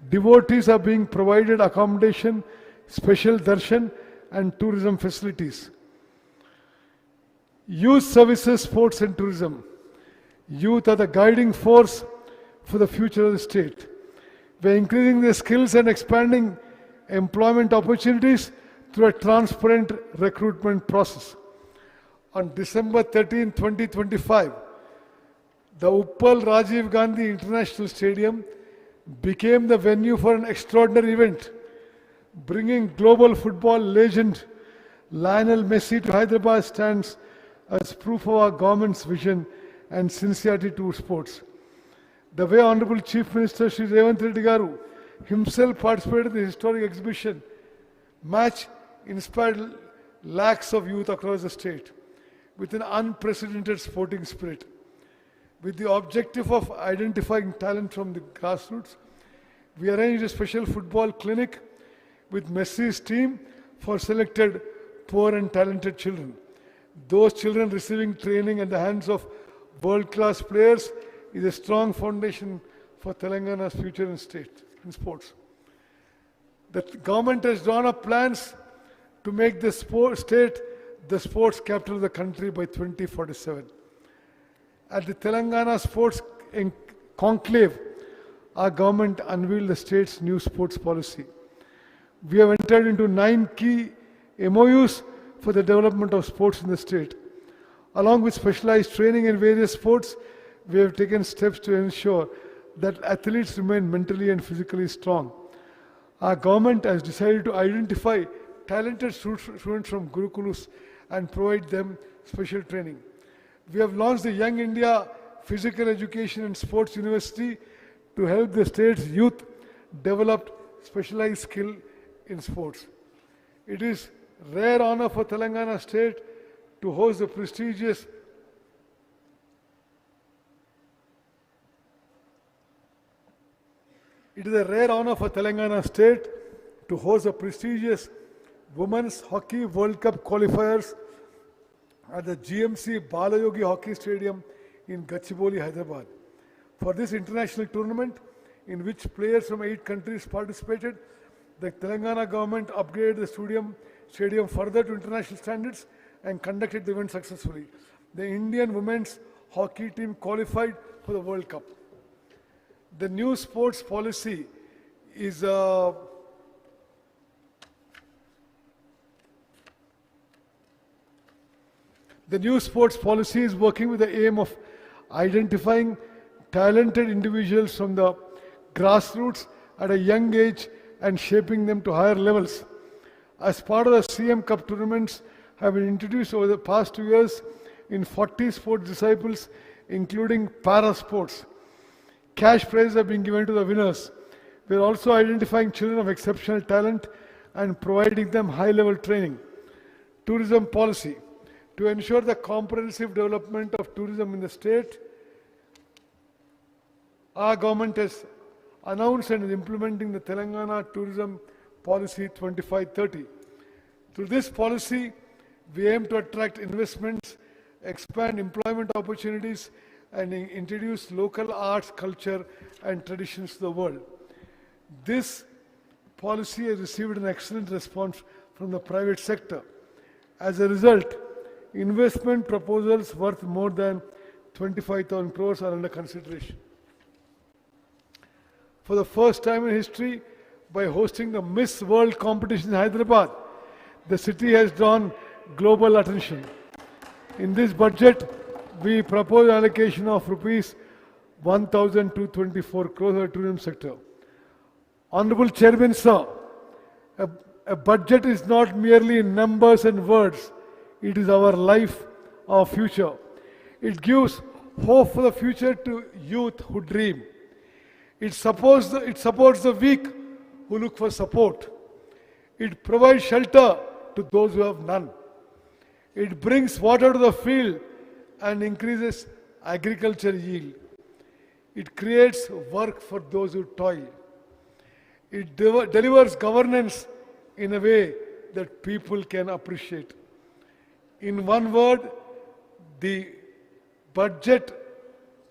devotees are being provided accommodation, special darshan and tourism facilities. Youth services, sports and tourism. Youth are the guiding force for the future of the state. We are increasing their skills and expanding employment opportunities through a transparent recruitment process. On December 13, 2025, the Uppal Rajiv Gandhi International Stadium became the venue for an extraordinary event, bringing global football legend Lionel Messi to Hyderabad stands as proof of our government's vision and sincerity to sports. The way Honorable Chief Minister Shri Revanth Reddy Garu himself participated in the historic exhibition match inspired lakhs of youth across the state with an unprecedented sporting spirit. With the objective of identifying talent from the grassroots, we arranged a special football clinic with Messi's team for selected poor and talented children. Those children receiving training at the hands of world-class players is a strong foundation for Telangana's future in sports. The government has drawn up plans to make the state the sports capital of the country by 2047. At the Telangana Sports Conclave, our government unveiled the state's new sports policy. We have entered into 9 key MOUs for the development of sports in the state. Along with specialized training in various sports, we have taken steps to ensure that athletes remain mentally and physically strong. Our government has decided to identify talented students from Gurukulus and provide them special training. We have launched the Young India Physical Education and Sports University to help the state's youth develop specialized skill in sports. It is rare honor for Telangana state to host the prestigious Women's Hockey World Cup qualifiers at the GMC Balayogi Hockey Stadium in Gachibowli, Hyderabad. For this international tournament, in which players from 8 countries participated, the Telangana government upgraded the stadium further to international standards and conducted the event successfully. The Indian women's hockey team qualified for the World Cup. The new sports policy is working with the aim of identifying talented individuals from the grassroots at a young age and shaping them to higher levels. As part of the CM Cup tournaments have been introduced over the past 2 years in 40 sports disciplines, including para sports. Cash prizes are being given to the winners. We are also identifying children of exceptional talent and providing them high-level training. Tourism policy. To ensure the comprehensive development of tourism in the state, our government has announced and is implementing the Telangana Tourism Policy 2530. Through this policy, we aim to attract investments, expand employment opportunities, and introduce local arts, culture, and traditions to the world. This policy has received an excellent response from the private sector. As a result, investment proposals worth more than 25,000 crores are under consideration. For the first time in history, by hosting the Miss World competition in Hyderabad, the city has drawn global attention. In this budget, we propose allocation of rupees 1,224 crores for the tourism sector. Honorable Chairman, sir, a budget is not merely numbers and words. It is our life, our future. It gives hope for the future to youth who dream. It supports the weak who look for support. It provides shelter to those who have none. It brings water to the field and increases agriculture yield. It creates work for those who toil. It delivers governance in a way that people can appreciate. In one word, the budget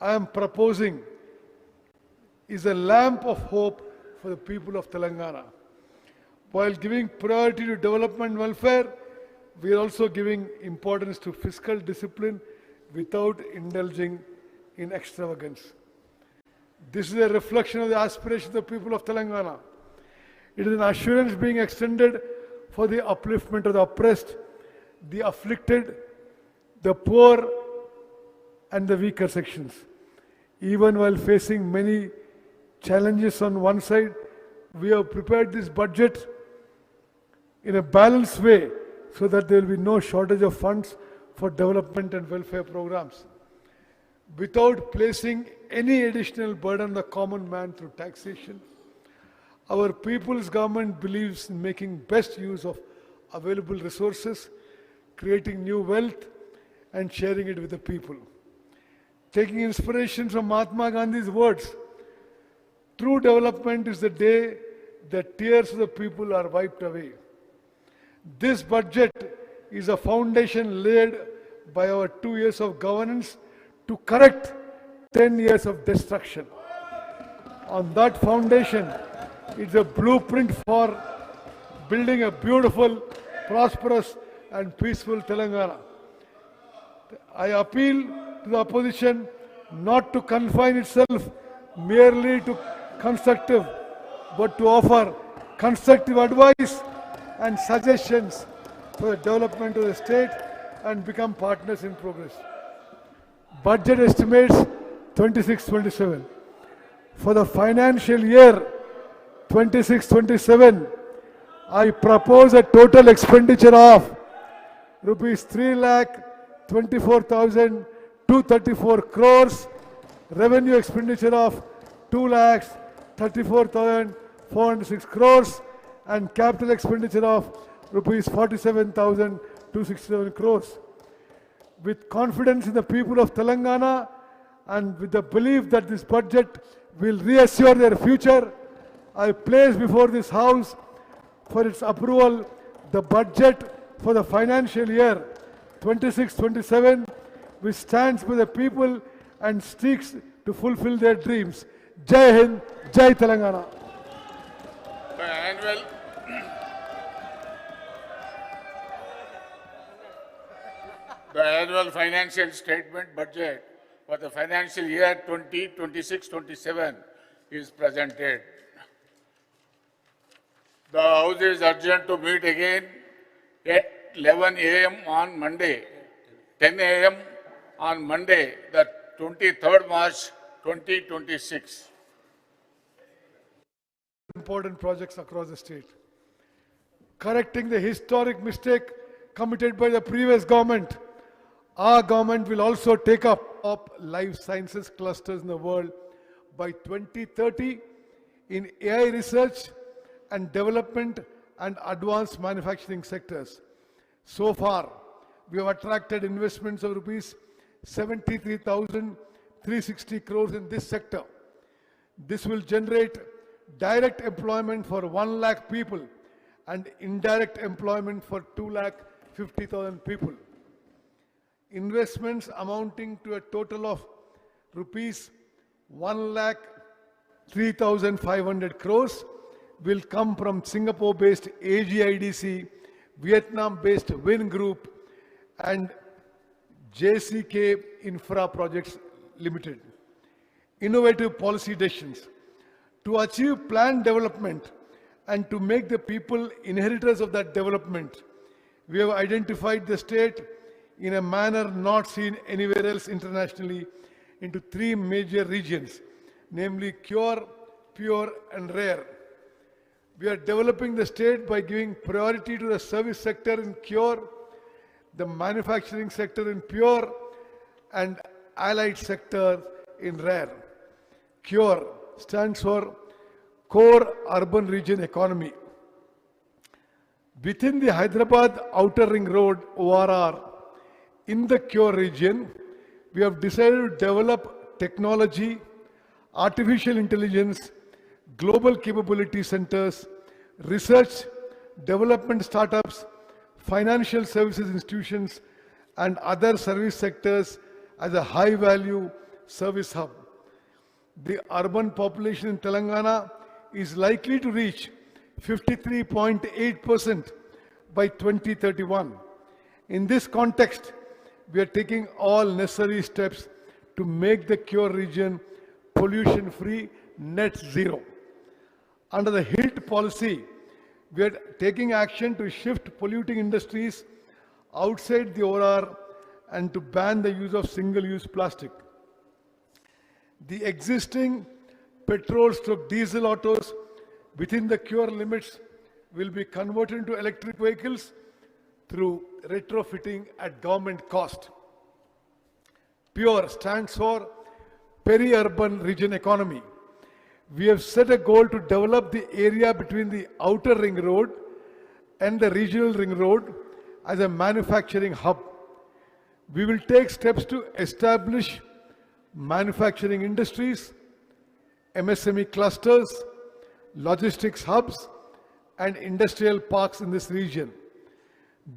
I am proposing is a lamp of hope for the people of Telangana. While giving priority to development and welfare, we are also giving importance to fiscal discipline without indulging in extravagance. This is a reflection of the aspirations of the people of Telangana. It is an assurance being extended for the upliftment of the oppressed, the afflicted, the poor, and the weaker sections. Even while facing many challenges on one side, we have prepared this budget in a balanced way so that there will be no shortage of funds for development and welfare programs. Without placing any additional burden on the common man through taxation, our people's government believes in making best use of available resources, creating new wealth, and sharing it with the people. Taking inspiration from Mahatma Gandhi's words, true development is the day that tears of the people are wiped away. This budget is a foundation laid by our 2 years of governance to correct 10 years of destruction. On that foundation, it's a blueprint for building a beautiful, prosperous, and peaceful Telangana. I appeal to the opposition not to confine itself merely to constructive, but to offer constructive advice and suggestions for the development of the state and become partners in progress. Budget estimates 26-27. For the financial year 26-27, I propose a total expenditure of rupees 3,24,234 crores, revenue expenditure of 2,34,406 crores, and capital expenditure of rupees 47,267 crores. With confidence in the people of Telangana and with the belief that this budget will reassure their future, I place before this House for its approval the budget for the financial year 26-27, which stands by the people and seeks to fulfill their dreams. Jai Hind, Jai Telangana. The annual financial statement budget for the financial year 2026-27 is presented. The House is urgent to meet again at 11 a.m. on Monday, 10 a.m. on Monday, the 23rd March 2026. Important projects across the state. Correcting the historic mistake committed by the previous government, our government will also take up life sciences clusters in the world by 2030 in AI research and development and advanced manufacturing sectors. So far, we have attracted investments of rupees 73,360 crores in this sector. This will generate direct employment for 1 lakh people and indirect employment for 2,50,000 people. Investments amounting to a total of rupees 1,03,500 crores will come from Singapore-based AGIDC, Vietnam-based Win Group, and JCK Infra Projects Limited. Innovative policy decisions. To achieve planned development and to make the people inheritors of that development, we have identified the state in a manner not seen anywhere else internationally into three major regions, namely Cure, Pure, and Rare. We are developing the state by giving priority to the service sector in Cure, the manufacturing sector in Pure, and allied sector in Rare. Cure stands for Core Urban Region Economy. Within the Hyderabad Outer Ring Road ORR, in the Cure region, we have decided to develop technology, artificial intelligence, global capability centers, research, development startups, financial services institutions, and other service sectors as a high-value service hub. The urban population in Telangana is likely to reach 53.8% by 2031. In this context, we are taking all necessary steps to make the Cure region pollution-free, net zero. Under the HILT policy, we are taking action to shift polluting industries outside the ORR and to ban the use of single-use plastic. The existing petrol/diesel autos within the Cure limits will be converted into electric vehicles through retrofitting at government cost. PURE stands for Peri-Urban Region Economy. We have set a goal to develop the area between the Outer Ring Road and the Regional Ring Road as a manufacturing hub. We will take steps to establish manufacturing industries, MSME clusters, logistics hubs, and industrial parks in this region.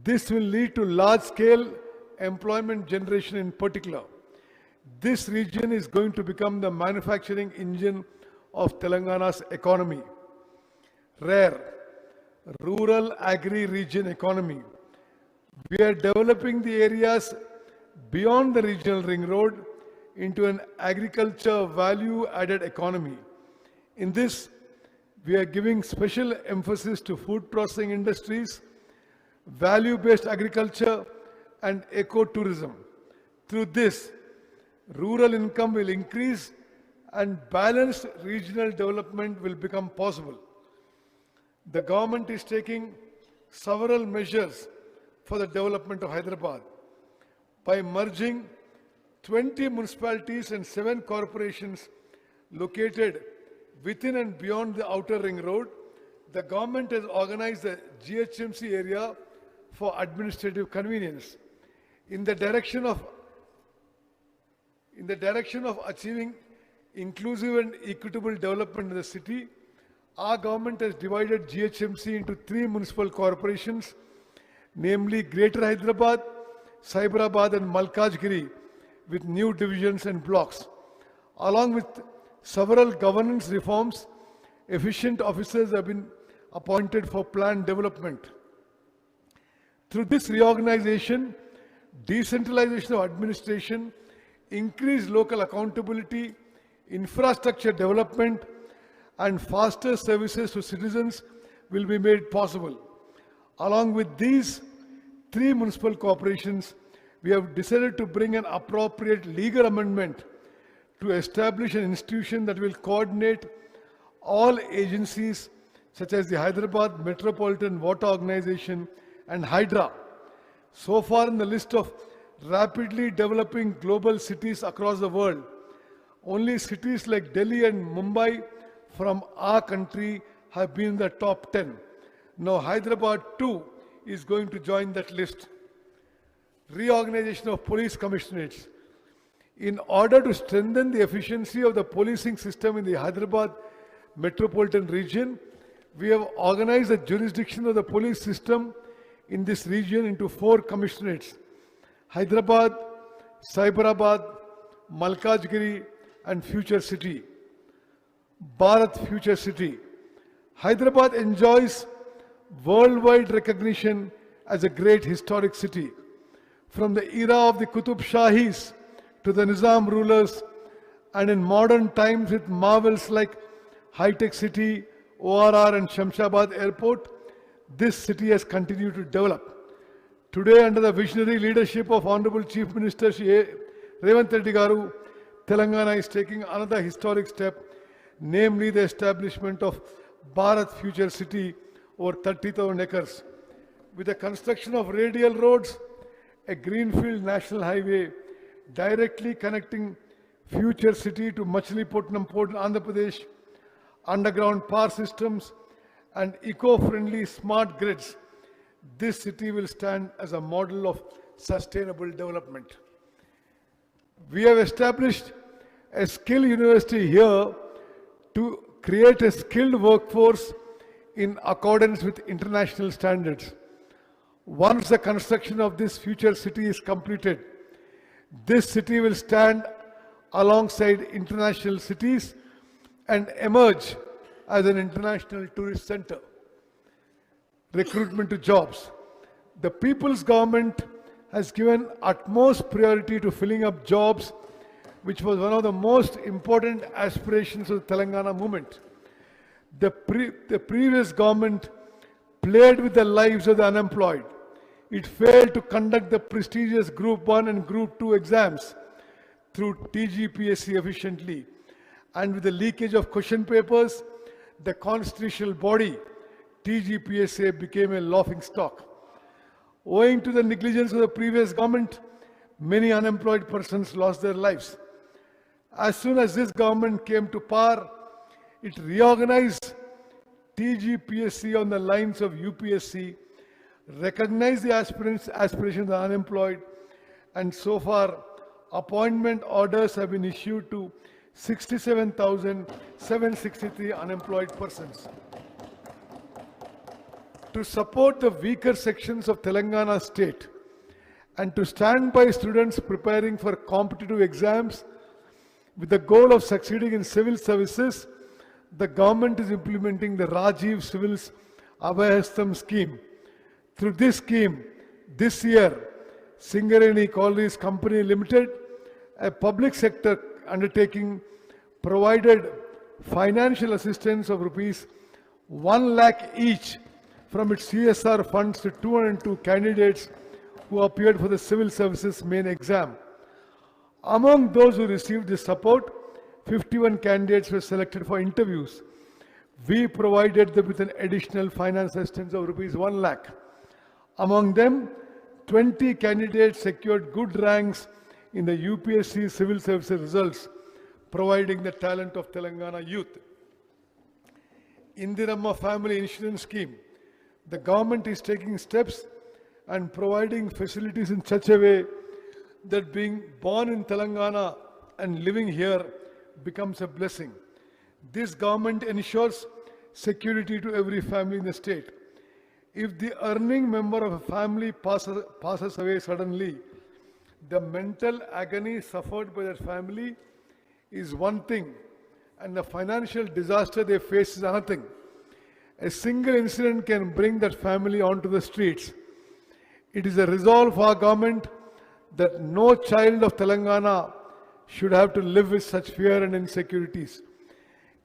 This will lead to large-scale employment generation in particular. This region is going to become the manufacturing engine of Telangana's economy. Rare, Rural Agri-Region Economy. We are developing the areas beyond the Regional Ring Road into an agriculture value-added economy. In this, we are giving special emphasis to food processing industries, value-based agriculture, and ecotourism. Through this, rural income will increase and balanced regional development will become possible. The government is taking several measures for the development of Hyderabad by merging 20 municipalities and 7 corporations located within and beyond the Outer Ring Road. The government has organized the GHMC area for administrative convenience. In the direction of achieving inclusive and equitable development in the city, our government has divided GHMC into 3 municipal corporations, namely Greater Hyderabad, Cyberabad, and Malkajgiri, with new divisions and blocks. Along with several governance reforms, efficient officers have been appointed for planned development. Through this reorganization, decentralization of administration, increased local accountability, infrastructure development, and faster services to citizens will be made possible. Along with these 3 municipal corporations, we have decided to bring an appropriate legal amendment to establish an institution that will coordinate all agencies such as the Hyderabad Metropolitan Water Organization and Hydra. So far in the list of rapidly developing global cities across the world, only cities like Delhi and Mumbai from our country have been in the top 10. Now Hyderabad too is going to join that list. Reorganization of police commissionerates. In order to strengthen the efficiency of the policing system in the Hyderabad metropolitan region, we have organized the jurisdiction of the police system in this region into 4 commissionerates: Hyderabad, Cyberabad, Malkajgiri and Future City. Bharat Future City. Hyderabad enjoys worldwide recognition as a great historic city. From the era of the Qutub Shahis to the Nizam rulers, and in modern times with marvels like high-tech city, ORR and Shamshabad Airport, this city has continued to develop. Today, under the visionary leadership of Honorable Chief Minister Shri Revant Reddy Garu, Telangana is taking another historic step, namely the establishment of Bharat Future City over 30,000 acres. With the construction of radial roads, a greenfield national highway directly connecting Future City to Machilipatnam Port in Andhra Pradesh, underground power systems, and eco-friendly smart grids, this city will stand as a model of sustainable development. We have established a skill university here to create a skilled workforce in accordance with international standards. Once the construction of this future city is completed, this city will stand alongside international cities and emerge as an international tourist center. Recruitment to jobs. The people's government has given utmost priority to filling up jobs, which was one of the most important aspirations of the Telangana movement. The previous government played with the lives of the unemployed. It failed to conduct the prestigious Group 1 and Group 2 exams through TGPSC efficiently. And with the leakage of question papers, the constitutional body, TGPSA, became a laughing stock. Owing to the negligence of the previous government, many unemployed persons lost their lives. As soon as this government came to power, it reorganized TGPSC on the lines of UPSC, recognized the aspirations of the unemployed, and so far, appointment orders have been issued to 67,763 unemployed persons. To support the weaker sections of Telangana state and to stand by students preparing for competitive exams with the goal of succeeding in civil services, the government is implementing the Rajiv Civils Abhayastam scheme. Through this scheme, this year, Singareni Collieries Company Limited, a public sector undertaking, provided financial assistance of rupees 1 lakh each from its CSR funds to 202 candidates who appeared for the civil services main exam. Among those who received this support, 51 candidates were selected for interviews. We provided them with an additional finance assistance of rupees 1 lakh. Among them, 20 candidates secured good ranks in the UPSC civil services results, providing the talent of Telangana youth. Indiramma Family Insurance Scheme. The government is taking steps and providing facilities in such a way that being born in Telangana and living here becomes a blessing. This government ensures security to every family in the state. If the earning member of a family passes away suddenly, the mental agony suffered by that family is one thing, and the financial disaster they face is another thing. A single incident can bring that family onto the streets. It is a resolve of our government that no child of Telangana should have to live with such fear and insecurities.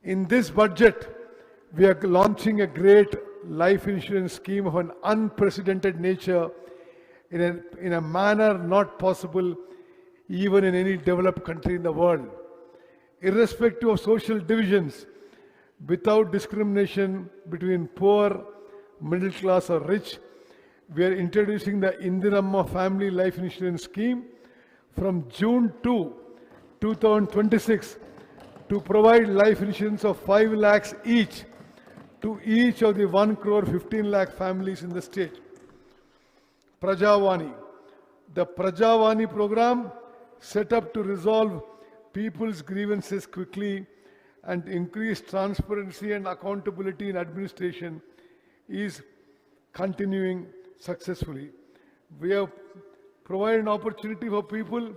In this budget, we are launching a great life insurance scheme of an unprecedented nature in a manner not possible even in any developed country in the world. Irrespective of social divisions, without discrimination between poor, middle class or rich, we are introducing the Indiramma Family Life Insurance Scheme from June 2, 2026 to provide life insurance of 5 lakhs each to each of the 1 crore 15 lakh families in the state. Prajavani. The Prajavani program, set up to resolve people's grievances quickly and increase transparency and accountability in administration, is continuing successfully. We have provided an opportunity for people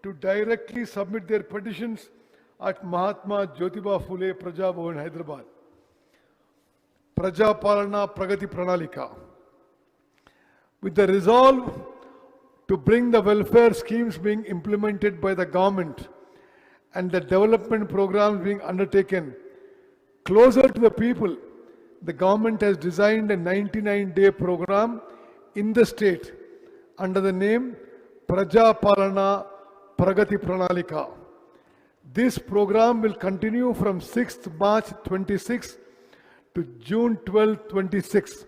to directly submit their petitions at Mahatma Jyotiba Phule Praja Bhavan, Hyderabad. Praja Palana Pragati Pranalika. With the resolve to bring the welfare schemes being implemented by the government and the development programs being undertaken closer to the people, the government has designed a 99-day program in the state under the name Praja Palana Pragati Pranalika. This program will continue from 6th March 26 to June 12, 26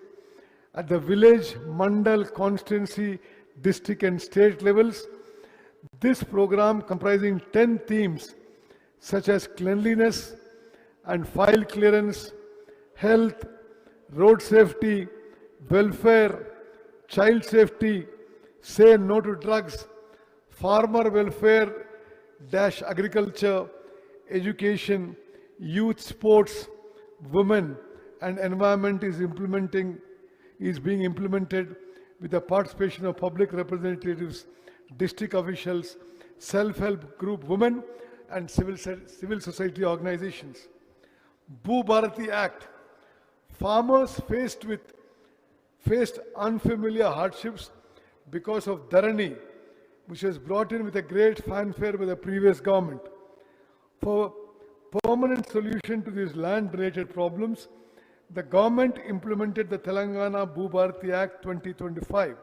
at the village, mandal, constituency, district and state levels. This program comprising 10 themes such as cleanliness and file clearance, health, road safety, welfare, child safety, say no to drugs, farmer welfare dash agriculture, education, youth sports, women and environment is being implemented with the participation of public representatives, district officials, self-help group women and civil society organizations. Bhu Bharati Act. Farmers faced unfamiliar hardships because of Dharani, which was brought in with a great fanfare by the previous government. For permanent solution to these land-related problems, the government implemented the Telangana Bhu Bharati Act 2025.